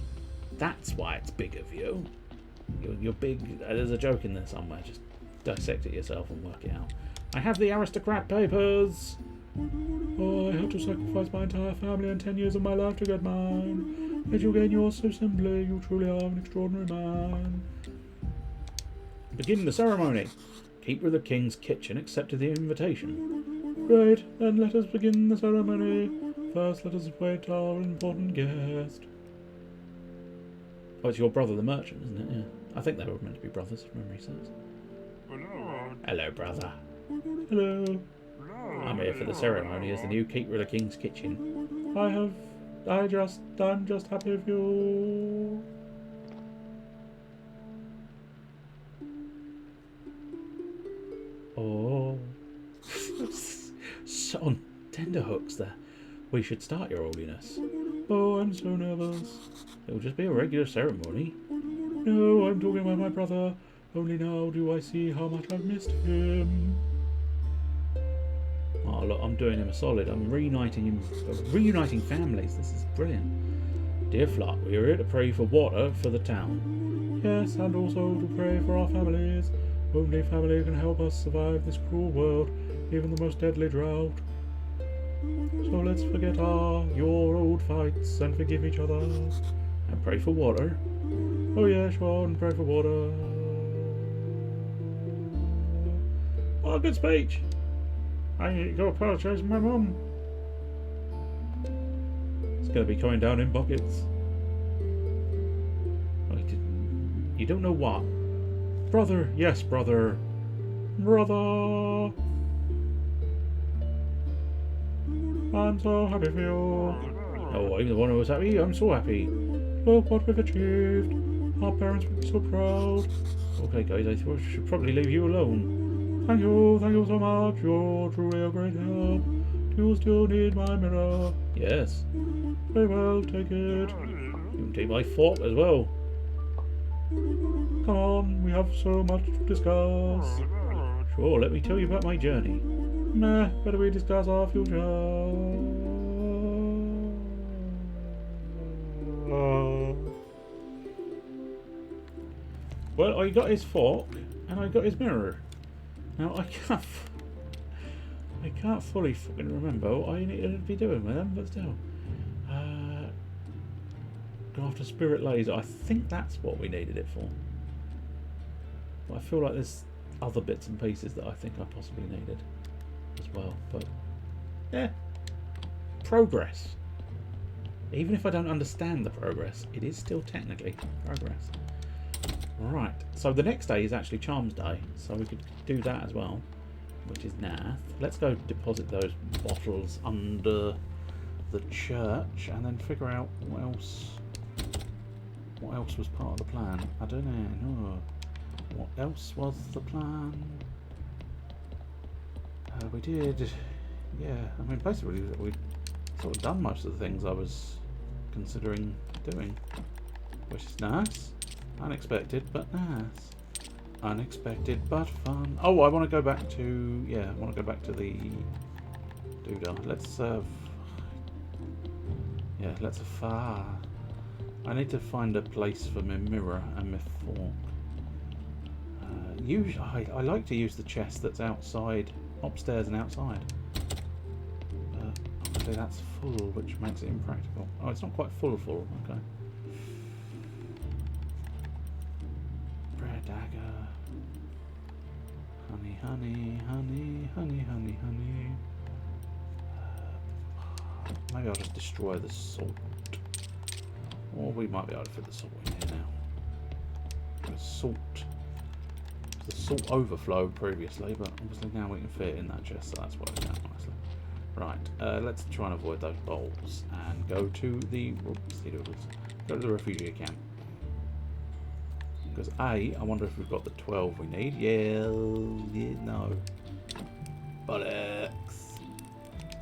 That's why it's big of you. You're big. There's a joke in there somewhere. Just dissect it yourself and work it out. I have the aristocrat papers. Oh, I had to sacrifice my entire family and 10 years of my life to get mine. Yet you gain yours so simply. You truly are an extraordinary man. Begin the ceremony. Keeper of the king's kitchen accepted the invitation. Great, then let us begin the ceremony. First, let us await our important guest. Oh, it's your brother, the merchant, isn't it? Yeah. I think they were meant to be brothers, if memory serves. Hello, brother. Hello. I'm here for the ceremony as the new keeper of the king's kitchen. I'm just happy for you. Oh. So on tenterhooks there. We should start, your holiness. Oh, I'm so nervous. It'll just be a regular ceremony. No, I'm talking about my brother. Only now do I see how much I've missed him. Oh, look, I'm doing him a solid. I'm reuniting families. This is brilliant. Dear Flock, we are here to pray for water for the town. Yes, and also to pray for our families. Only family can help us survive this cruel world, even the most deadly drought. So let's forget your old fights and forgive each other. And pray for water. Oh yeah, sure, and pray for water. Oh, good speech. I need to go apologise to my mum. It's going to be coming down in buckets. Oh, you don't know what? Brother, yes, brother. Brother. I'm so happy for you. Oh, I'm the one who was happy. I'm so happy. Look what we've achieved. Our parents would be so proud. Okay, guys, I should probably leave you alone. Thank you so much. You're truly a great help. Do you still need my mirror? Yes. Very well, take it. You can take my fork as well. Come on, we have so much to discuss. Sure, let me tell you about my journey. Nah, better we discuss our future. Well, I got his fork and I got his mirror. Now I can't fully fucking remember what I need to be doing with them, but still. Go after Spirit Laser. I think that's what we needed it for. But I feel like there's other bits and pieces that I think I possibly needed as well. But yeah, progress. Even if I don't understand the progress, it is still technically progress. Right, so the next day is actually Charms Day, so we could do that as well, which is naff. Let's go deposit those bottles under the church and then figure out what else was part of the plan. I don't know. What else was the plan? We did, yeah, I mean basically we sort of done most of the things I was considering doing, which is nice. Unexpected but nice. Unexpected but fun. Oh, I want to go back to the doodah. Let's I need to find a place for my mirror and my fork. Usually I like to use the chest that's outside, upstairs and outside. I actually that's full, which makes it impractical. Oh, it's not quite full. Okay. Bread dagger. Honey, honey, honey, honey, honey, honey. Maybe I'll just destroy the salt. Or we might be able to fit the salt in here now. The salt overflowed previously, but obviously now we can fit it in that chest, so that's working out nicely. Right, let's try and avoid those bowls and go to the refugee camp. Because I wonder if we've got the 12 we need. Yeah, no. Bollocks.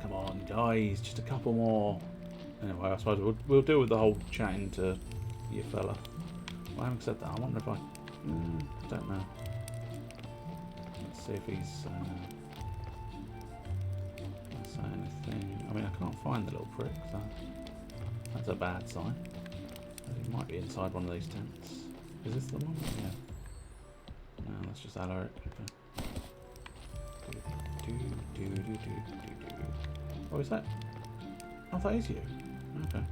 Come on, guys, just a couple more. Anyway, I suppose we'll deal with the whole chatting to you fella. Well, having said that, I wonder if I don't know. Let's see if he's saying anything. I mean, I can't find the little prick, so that's a bad sign. He might be inside one of these tents. Is this the one? Yeah. No, that's just Alaric. Oh, is that? Oh, that is you. Okay.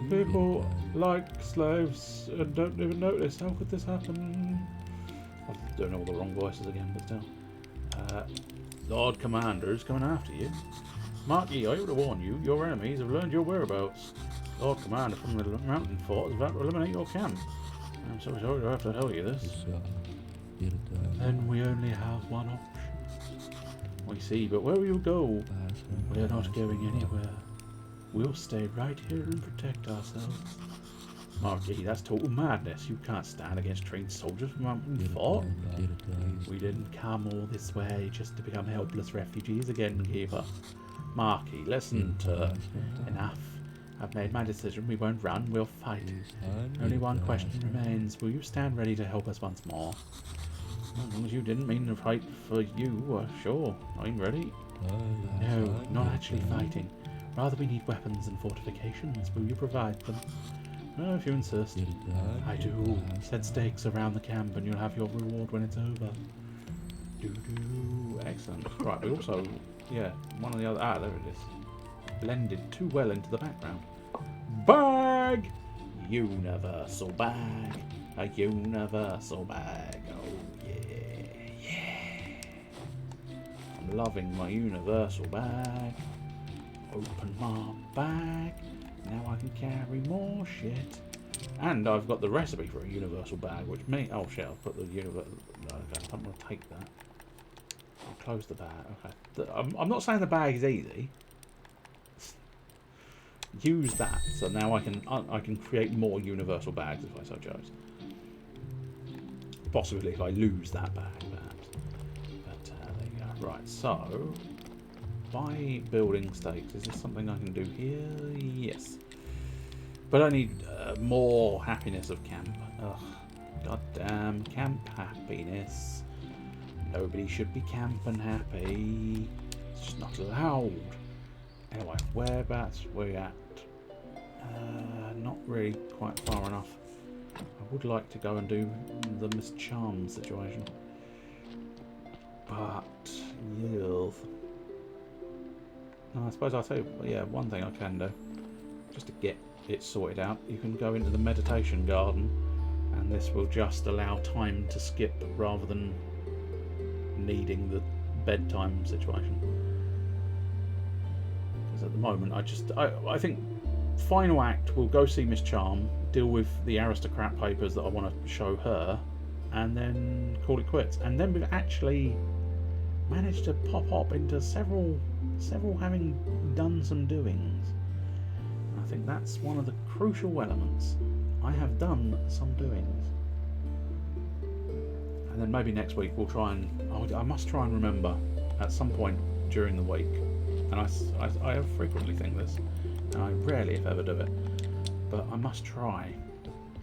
People like slaves and don't even notice. How could this happen? I'm doing all the wrong voices again, but still. Lord Commander's coming after you. Marky, I would have warned you. Your enemies have learned your whereabouts. Lord Commander from the mountain fort is about to eliminate your camp. I'm so sorry to have to tell you this. Then we only have one option. We see, but where will you go? We're not going anywhere. We'll stay right here and protect ourselves. Marky, that's total madness. You can't stand against trained soldiers from mountain fort. We didn't come all this way just to become helpless refugees again, Keeper. Marky, listen to enough. I've made my decision. We won't run, we'll fight. Only one question remains. Will you stand ready to help us once more? As long as you didn't mean to fight for you, sure, I'm ready. No, not actually fighting. Rather, we need weapons and fortifications. Will you provide them? No, if you insist. I do. Set stakes around the camp and you'll have your reward when it's over. Excellent. Right, we also, yeah, one of the other, there it is. Blended too well into the background. Bag! Universal bag. A universal bag. Oh, yeah. I'm loving my universal bag. Open my bag. Now I can carry more shit. And I've got the recipe for a universal bag, which may... Oh, shit, I'll put the universal... Okay, I'm going to take that. I'll close the bag. Okay. I'm not saying the bag is easy. Use that, so now I can create more universal bags if I so chose. Possibly if I lose that bag, perhaps. But there you go. Right, so by building stakes, is this something I can do here? Yes. But I need more happiness of camp. Ugh, goddamn camp happiness. Nobody should be camping happy. It's just not allowed. Anyway, whereabouts we at? Not really quite far enough. I would like to go and do the Miss Charm situation. But, yeah. No, I suppose I'll tell you, yeah, one thing I can do. Just to get it sorted out. You can go into the meditation garden and this will just allow time to skip rather than needing the bedtime situation. At the moment, I think final act we'll go see Miss Charm, deal with the aristocrat papers that I want to show her, and then call it quits. And then we've actually managed to pop up into several having done some doings. And I think that's one of the crucial elements. I have done some doings. And then maybe next week we'll try and I must try and remember at some point during the week. And I frequently think this, and I rarely, if ever, do it. But I must try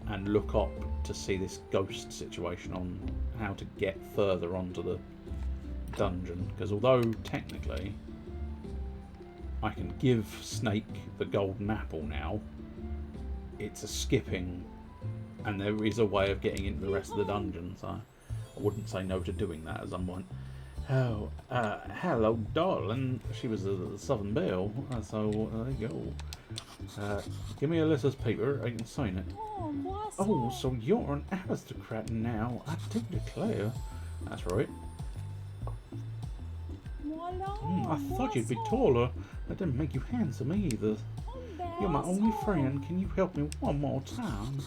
and look up to see this ghost situation on how to get further onto the dungeon. Because although technically I can give Snake the golden apple now, it's a skipping, and there is a way of getting into the rest of the dungeon. So I wouldn't say no to doing that at some point. Oh, hello, darling. She was a Southern Belle, so there you go. Give me Alyssa's paper, I can sign it. Oh, so you're an aristocrat now, I do declare. That's right. I thought you'd be taller. That didn't make you handsome either. You're my only friend. Can you help me one more time?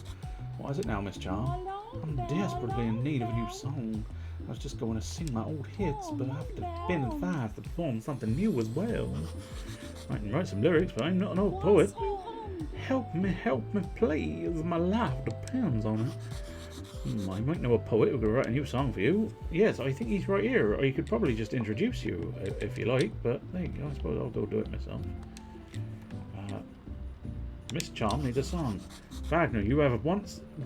What is it now, Miss Charm? I'm desperately in need of a new song. I was just going to sing my old hits, but I have to been advised to perform something new as well. I can write some lyrics, but I'm not an old poet. Help me, please. My life depends on it. I might know a poet who could write a new song for you. Yes, I think he's right here. Or he could probably just introduce you, if you like. But there you go. I suppose I'll go do it myself. Miss Charm needs a song. Wagner, you have a one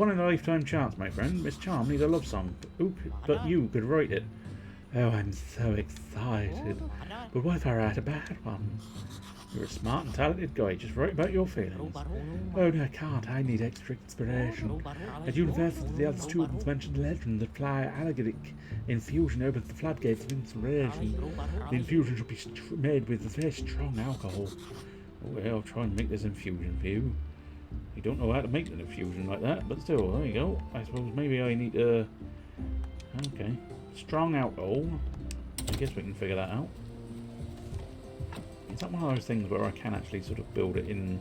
in a lifetime chance, my friend. Miss Charm needs a love song, but you could write it. Oh, I'm so excited. But what if I write a bad one? You're a smart and talented guy. Just write about your feelings. Oh, no, I can't. I need extra inspiration. At university, the other students mentioned a legend that fly allegoric infusion opens the floodgates of inspiration. The infusion should be made with very strong alcohol. Well, I'll try and make this infusion for you. You don't know how to make an infusion like that, but still, there you go. I suppose maybe I need to... Okay. Strong alcohol. I guess we can figure that out. Is that one of those things where I can actually sort of build it in...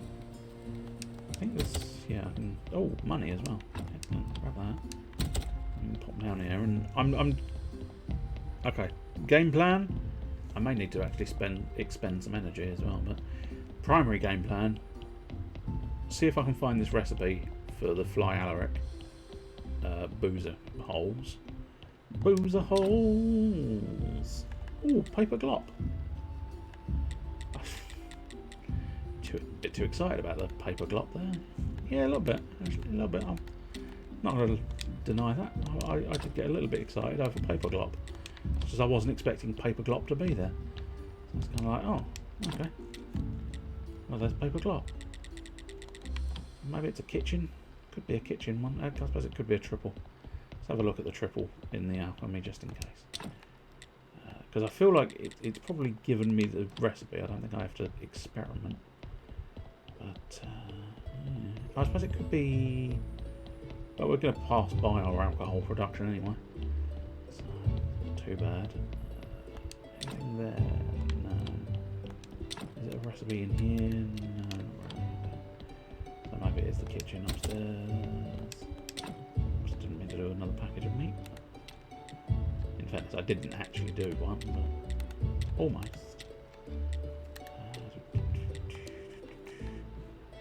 I think this... Yeah, I can... Oh, money as well. Excellent. Grab that. I can pop down here and... I'm... Okay. Game plan. I may need to actually expend some energy as well, but... Primary game plan, see if I can find this recipe for the fly alaric boozer holes. Boozer holes! Ooh, paper glop. Bit too excited about the paper glop there. Yeah, a little bit. Actually, a little bit. I'm not going to deny that. I did get a little bit excited over paper glop. Just as I wasn't expecting paper glop to be there. So it's kind of like, oh, okay. Well, there's paper glop. Maybe it's a kitchen. Could be a kitchen one. I suppose it could be a triple. Let's have a look at the triple in the alchemy just in case. Because I feel like it's probably given me the recipe. I don't think I have to experiment. But yeah. I suppose it could be... But we're going to pass by our alcohol production anyway. So, not too bad. Anything there? Is it a recipe in here? No, so maybe it's the kitchen upstairs. Just didn't mean to do another package of meat. In fairness, I didn't actually do one, but almost.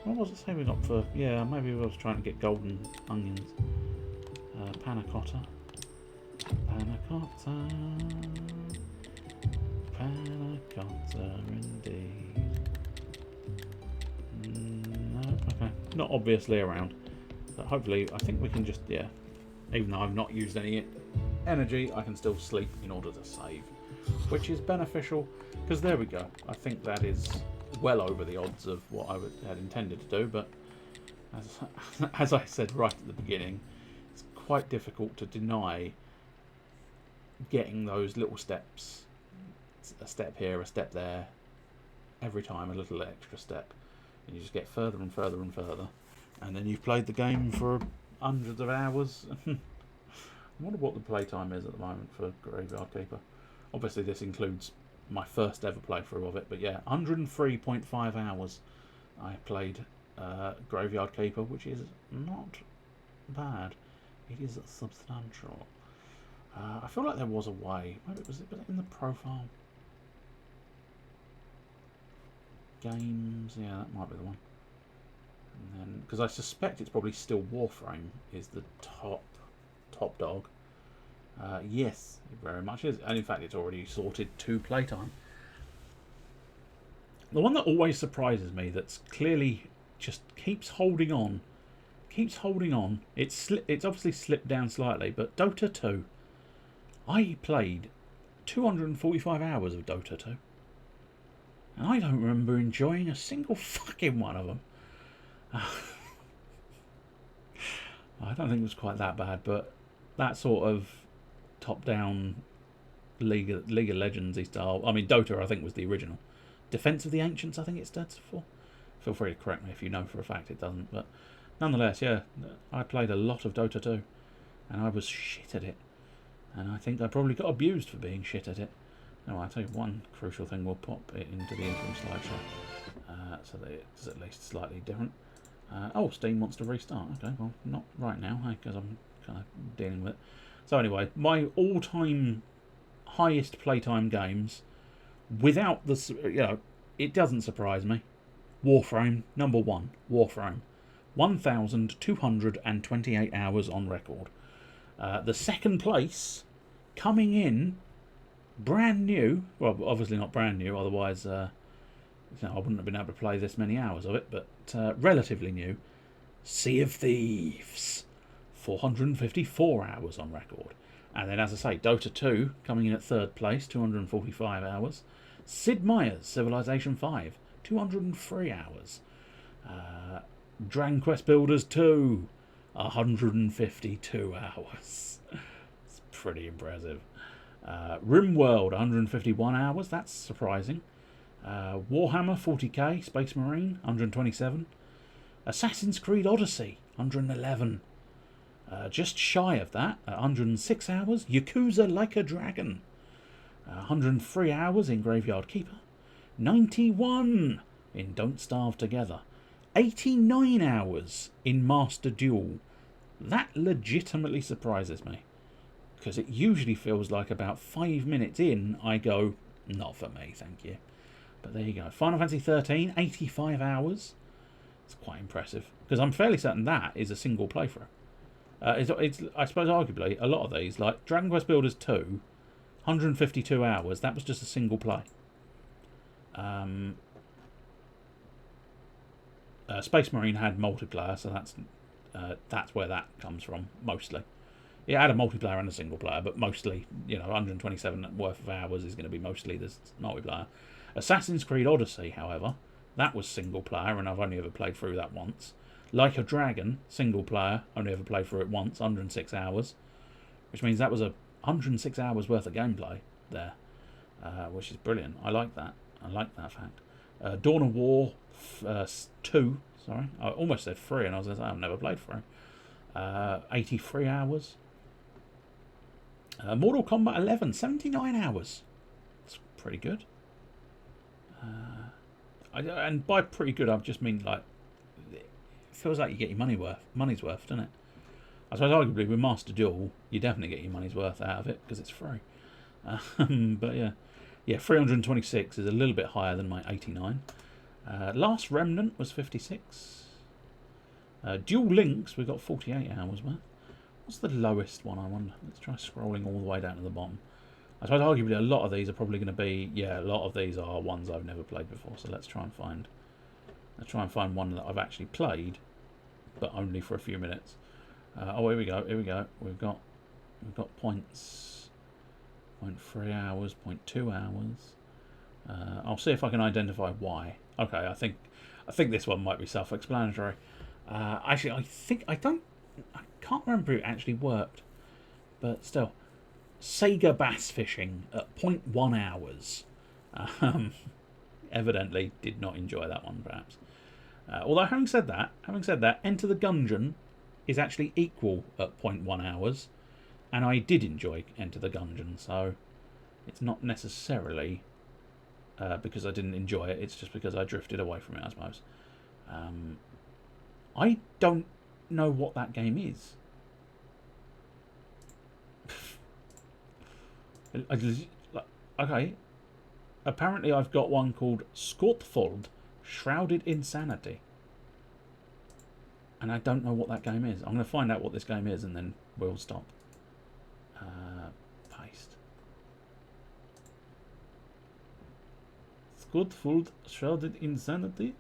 What was it saving up for? Yeah, maybe I was trying to get golden onions. Panna cotta. Panna cotta. Panna cotta indeed. No, okay. Not obviously around. But hopefully, I think we can just, yeah. Even though I've not used any energy, I can still sleep in order to save. Which is beneficial, because there we go. I think that is well over the odds of what I had intended to do, but as I said right at the beginning, it's quite difficult to deny getting those little steps. A step here, a step there, every time a little extra step, and you just get further and further and further, and then you've played the game for hundreds of hours. I wonder what the playtime is at the moment for Graveyard Keeper. Obviously this includes my first ever playthrough of it, but yeah, 103.5 hours I played Graveyard Keeper, which is not bad. It is substantial. I feel like there was a way. Maybe was it in the profile? Games, yeah, that might be the one. And then, because I suspect it's probably still Warframe is the top dog. Yes, it very much is, and in fact, it's already sorted to playtime. The one that always surprises me, that's clearly just keeps holding on. It's obviously slipped down slightly, but Dota 2. I played 245 hours of Dota 2. And I don't remember enjoying a single fucking one of them. I don't think it was quite that bad, but that sort of top-down League of Legends-y style. I mean, Dota, I think, was the original. Defense of the Ancients, I think it stands for. Feel free to correct me if you know for a fact it doesn't. But nonetheless, yeah, I played a lot of Dota 2, and I was shit at it. And I think I probably got abused for being shit at it. No, I'll tell you one crucial thing. We'll pop it into the interim slideshow so that it's at least slightly different. Oh, Steam wants to restart. Okay, well, not right now, because I'm kind of dealing with it. So anyway, my all-time highest playtime games, without the, it doesn't surprise me. Warframe, number 1. Warframe. 1,228 hours on record. The second place, coming in, brand new. Well, obviously not brand new, otherwise I wouldn't have been able to play this many hours of it, but relatively new. Sea of Thieves. 454 hours on record. And then, as I say, Dota 2 coming in at third place, 245 hours. Sid Meier's Civilization 5, 203 hours. Dragon Quest Builders 2, 152 hours. It's pretty impressive. RimWorld, 151 hours. That's surprising. Warhammer 40k, Space Marine, 127. Assassin's Creed Odyssey, 111. Just shy of that, 106 hours. Yakuza Like a Dragon, 103 hours in Graveyard Keeper. 91 in Don't Starve Together. 89 hours in Master Duel. That legitimately surprises me, because it usually feels like about 5 minutes in I go, not for me, thank you. But there you go. Final Fantasy 13, 85 hours. It's quite impressive, because I'm fairly certain that is a single playthrough. It's I suppose arguably a lot of these, like Dragon Quest Builders 2, 152 hours. That was just a single play. Space Marine had multiplayer, so that's where that comes from mostly. It had a multiplayer and a single player, but mostly, 127 worth of hours is going to be mostly this multiplayer. Assassin's Creed Odyssey, however, that was single player, and I've only ever played through that once. Like a Dragon, single player, only ever played through it once, 106 hours, which means that was 106 hours worth of gameplay there, which is brilliant. I like that. I like that fact. Dawn of War 2, sorry, I almost said 3, and I was going to say I've never played 3. 83 hours. Mortal Kombat 11, 79 hours. That's pretty good. And by pretty good, I just mean like, it feels like you get your money's worth, doesn't it? I suppose arguably with Master Duel, you definitely get your money's worth out of it because it's free. But yeah, 326 is a little bit higher than my 89. Last Remnant was 56. Dual Links, we've got 48 hours worth. What's the lowest one, I wonder? Let's try scrolling all the way down to the bottom. I suppose arguably a lot of these are probably going to be, a lot of these are ones I've never played before. So let's try and find one that I've actually played, but only for a few minutes. Oh, here we go. We've got points. 0.3 hours, 0.2 hours. I'll see if I can identify why. Okay, I think this one might be self-explanatory. Actually, I can't remember if it actually worked, but still. Sega Bass Fishing at 0.1 hours. Evidently did not enjoy that one, perhaps. Although having said that, Enter the Gungeon is actually equal at 0.1 hours, and I did enjoy Enter the Gungeon, so it's not necessarily because I didn't enjoy it, it's just because I drifted away from it, I suppose. I don't know what that game is. Okay. Apparently I've got one called Skortfold Shrouded Insanity. And I don't know what that game is. I'm going to find out what this game is and then we'll stop. Paste. Skortfold Shrouded Insanity?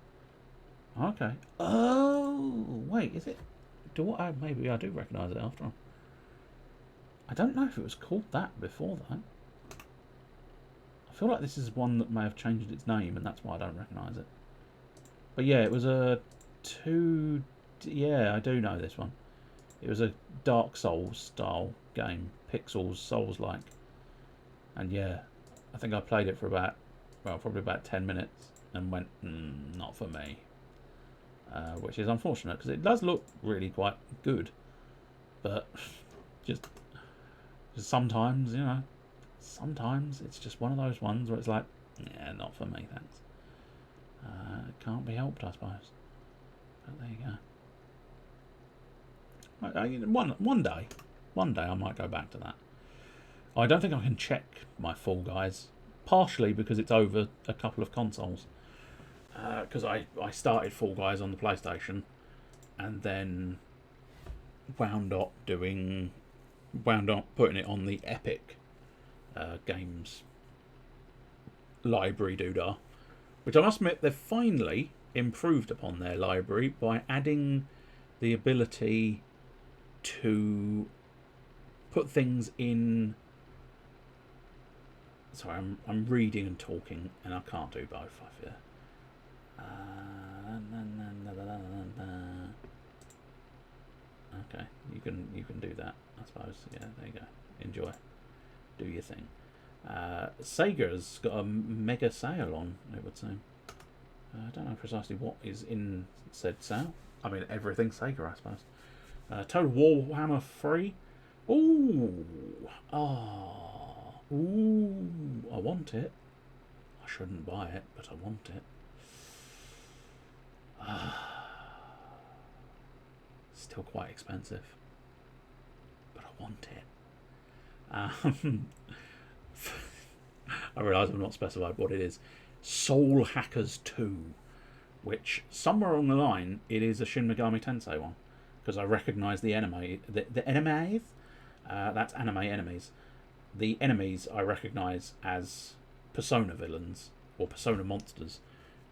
Okay. Oh, wait, is it? Maybe I do recognise it after all. I don't know if it was called that before that. I feel like this is one that may have changed its name and that's why I don't recognise it. But yeah, it was a yeah, I do know this one. It was a Dark Souls style game. Pixels, Souls-like. And yeah, I think I played it for about, well, probably about 10 minutes and went, not for me. Which is unfortunate because it does look really quite good. But just sometimes, you know, sometimes it's just one of those ones where it's like, yeah, not for me, thanks. It can't be helped, I suppose. But there you go. One day I might go back to that. I don't think I can check my Fall Guys, partially because it's over a couple of consoles. Because I started Fall Guys on the PlayStation, and then wound up putting it on the Epic Games library doodah, which I must admit they've finally improved upon their library by adding the ability to put things in. Sorry, I'm reading and talking, and I can't do both, I fear. Okay, you can do that, I suppose. Yeah, there you go. Enjoy. Do your thing. Sega's got a mega sale on, it would seem. I don't know precisely what is in said sale. I mean, everything Sega, I suppose. Total Warhammer 3. Ooh. Ooh. I want it. I shouldn't buy it, but I want it. Still quite expensive, but I want it. I realise I've not specified what it is. Soul Hackers 2, which somewhere along the line it is a Shin Megami Tensei one, because I recognise the enemy. The enemies, that's anime enemies. The enemies I recognise as Persona villains or Persona monsters,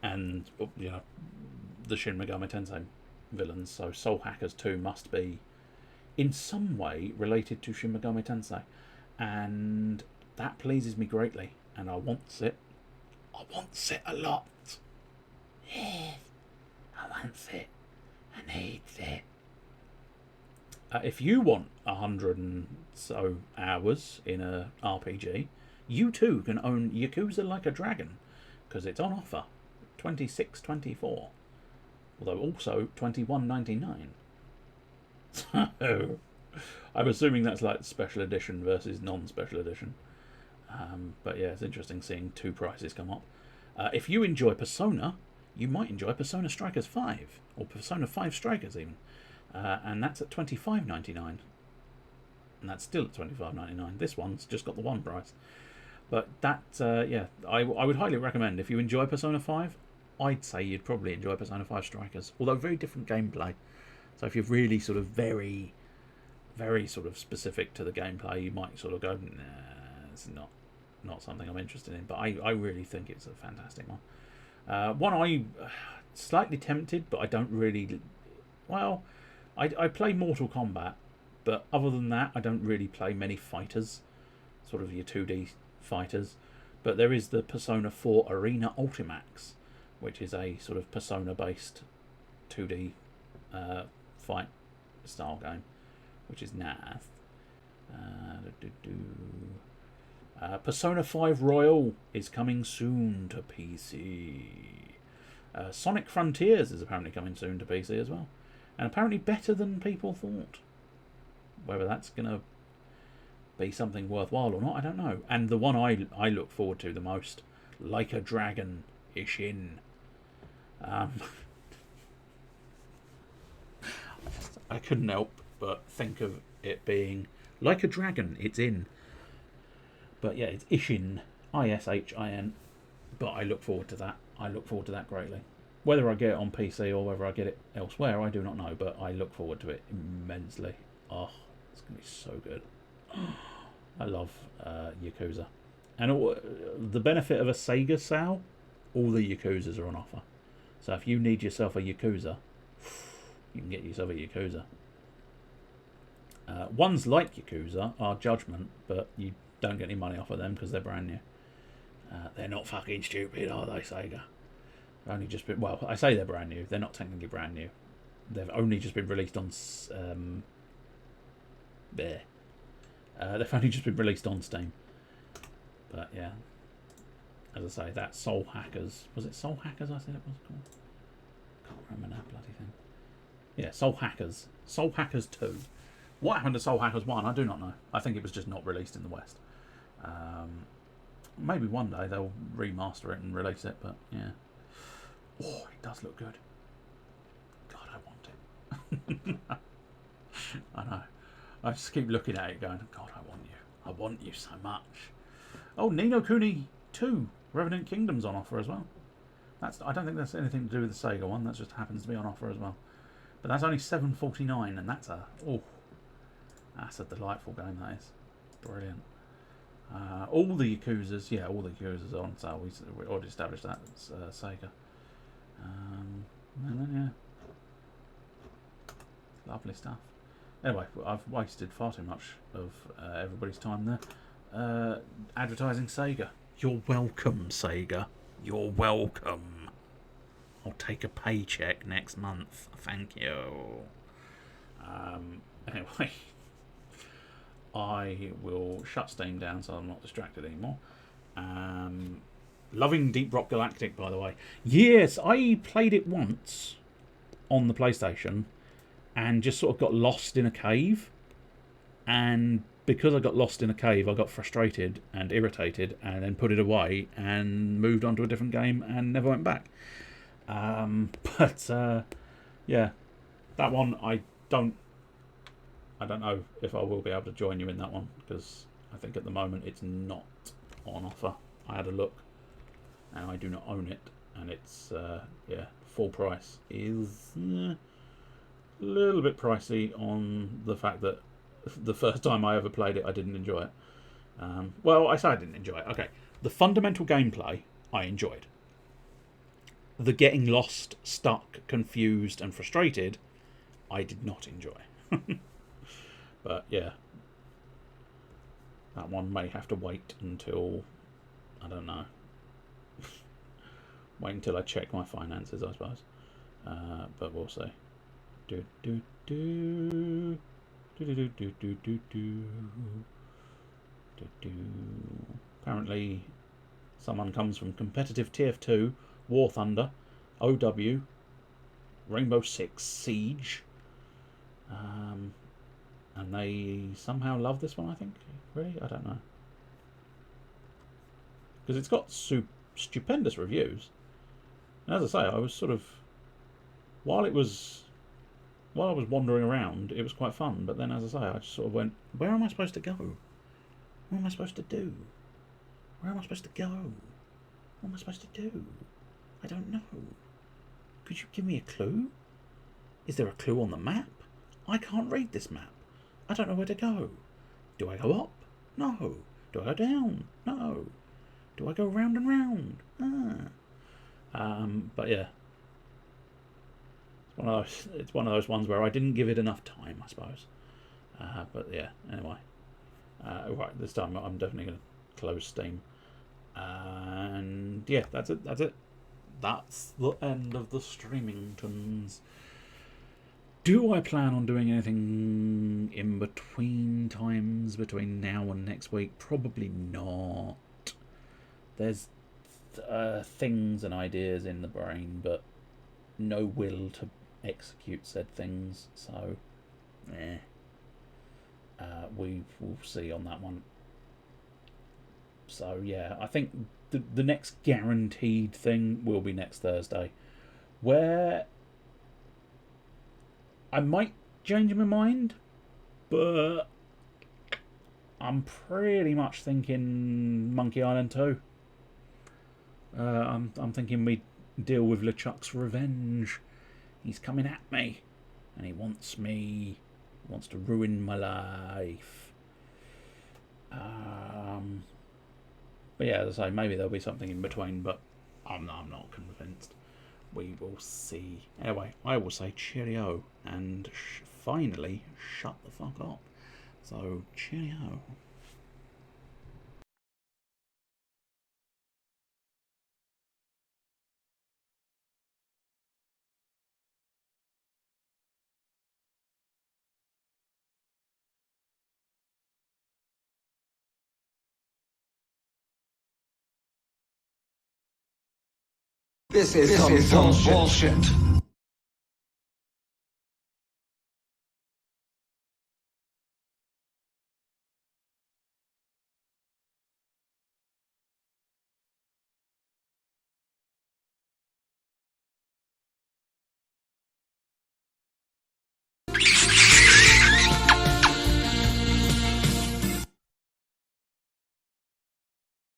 and you know, the Shin Megami Tensei villains. So Soul Hackers 2 must be in some way related to Shin Megami Tensei, and that pleases me greatly, and I want it. I want it a lot. Yes, I want it. I need it. If you want 100 and so hours in a RPG, you too can own Yakuza Like a Dragon, because it's on offer, $26.24, although also $21.99. So I'm assuming that's like special edition versus non-special edition. But yeah, it's interesting seeing two prices come up. If you enjoy Persona, you might enjoy Persona Strikers 5, or Persona 5 Strikers even, and that's at $25.99, and that's still at $25.99. This one's just got the one price. But that, yeah, I would highly recommend. If you enjoy Persona 5, I'd say you'd probably enjoy Persona 5 Strikers, although very different gameplay. So if you're really sort of very, very sort of specific to the gameplay, you might sort of go, nah, it's not something I'm interested in. But I really think it's a fantastic one. One I'm slightly tempted, but I don't really. Well, I play Mortal Kombat, but other than that, I don't really play many fighters, sort of your 2D fighters. But there is the Persona 4 Arena Ultimax, which is a sort of Persona-based 2D fight style game, which is nice. Persona 5 Royal is coming soon to PC. Sonic Frontiers is apparently coming soon to PC as well, and apparently better than people thought. Whether that's going to be something worthwhile or not, I don't know. And the one I look forward to the most, Like a Dragon Ishin. I couldn't help but think of it being Like a Dragon, it's in. But yeah, it's Ishin, Ishin. But I look forward to that. I look forward to that greatly. Whether I get it on PC or whether I get it elsewhere, I do not know. But I look forward to it immensely. Oh, it's going to be so good. I love Yakuza. And the benefit of a Sega sale, all the Yakuzas are on offer. So if you need yourself a Yakuza, you can get yourself a Yakuza. Ones like Yakuza are Judgment, but you don't get any money off of them because they're brand new. They're not fucking stupid, are they, Sega? Only just been, well, I say they're brand new. They're not technically brand new. They've only just been released on they've only just been released on Steam. But yeah, as I say, that Soul Hackers, was it Soul Hackers? I said it was called. Can't remember that bloody thing. Yeah, Soul Hackers. Soul Hackers 2. What happened to Soul Hackers 1? I do not know. I think it was just not released in the West. Maybe one day they'll remaster it and release it, but yeah. Oh, it does look good. God, I want it. I know. I just keep looking at it going, God, I want you. I want you so much. Oh, Ni no Kuni 2. Revenant Kingdom's on offer as well. I don't think that's anything to do with the Sega one. That just happens to be on offer as well. But that's only $7.49, and that's a delightful game. That is brilliant. All the Yakuzas, all the Yakuzas are on sale. We already established that. It's Sega. And then lovely stuff. Anyway, I've wasted far too much of everybody's time there. Advertising Sega. You're welcome, Sega. You're welcome. I'll take a paycheck next month. Thank you. Anyway, I will shut Steam down so I'm not distracted anymore. Loving Deep Rock Galactic, by the way. Yes, I played it once on the PlayStation and just sort of got lost in a cave. And because I got lost in a cave, I got frustrated and irritated and then put it away and moved on to a different game and never went back. Yeah, that one I don't know if I will be able to join you in that one because I think at the moment it's not on offer. I had a look and I do not own it, and it's full price is a little bit pricey on the fact that the first time I ever played it I didn't enjoy it. Well, I say I didn't enjoy it. Okay, the fundamental gameplay I enjoyed. The getting lost, stuck, confused and frustrated I did not enjoy. But yeah, that one may have to wait until, I don't know, wait until I check my finances, I suppose. But we'll see. Do do do do do do do do do do do. Apparently, someone comes from competitive TF2, War Thunder, OW, Rainbow Six Siege. And they somehow love this one, I think. Really? I don't know. Because it's got stupendous reviews. And as I say, I was sort of... While I was wandering around, it was quite fun. But then, as I say, I just sort of went, where am I supposed to go? What am I supposed to do? Where am I supposed to go? What am I supposed to do? I don't know. Could you give me a clue? Is there a clue on the map? I can't read this map. I don't know where to go. Do I go up? No. Do I go down? No. Do I go round and round? But yeah, it's one of those ones where I didn't give it enough time, I suppose. But yeah, anyway. Right, this time I'm definitely going to close Steam. And yeah, that's it. That's the end of the Streamingtons. Do I plan on doing anything in between times, between now and next week? Probably not. There's things and ideas in the brain, but no will to execute said things. So, we will see on that one. So, yeah, I think the next guaranteed thing will be next Thursday, where I might change my mind, but I'm pretty much thinking Monkey Island 2. I'm thinking we deal with LeChuck's revenge. He's coming at me, and he wants me. He wants to ruin my life. But yeah, as I say, maybe there'll be something in between, but I'm not convinced. We will see. Anyway, I will say cheerio and finally shut the fuck up. So, cheerio. This is some bullshit.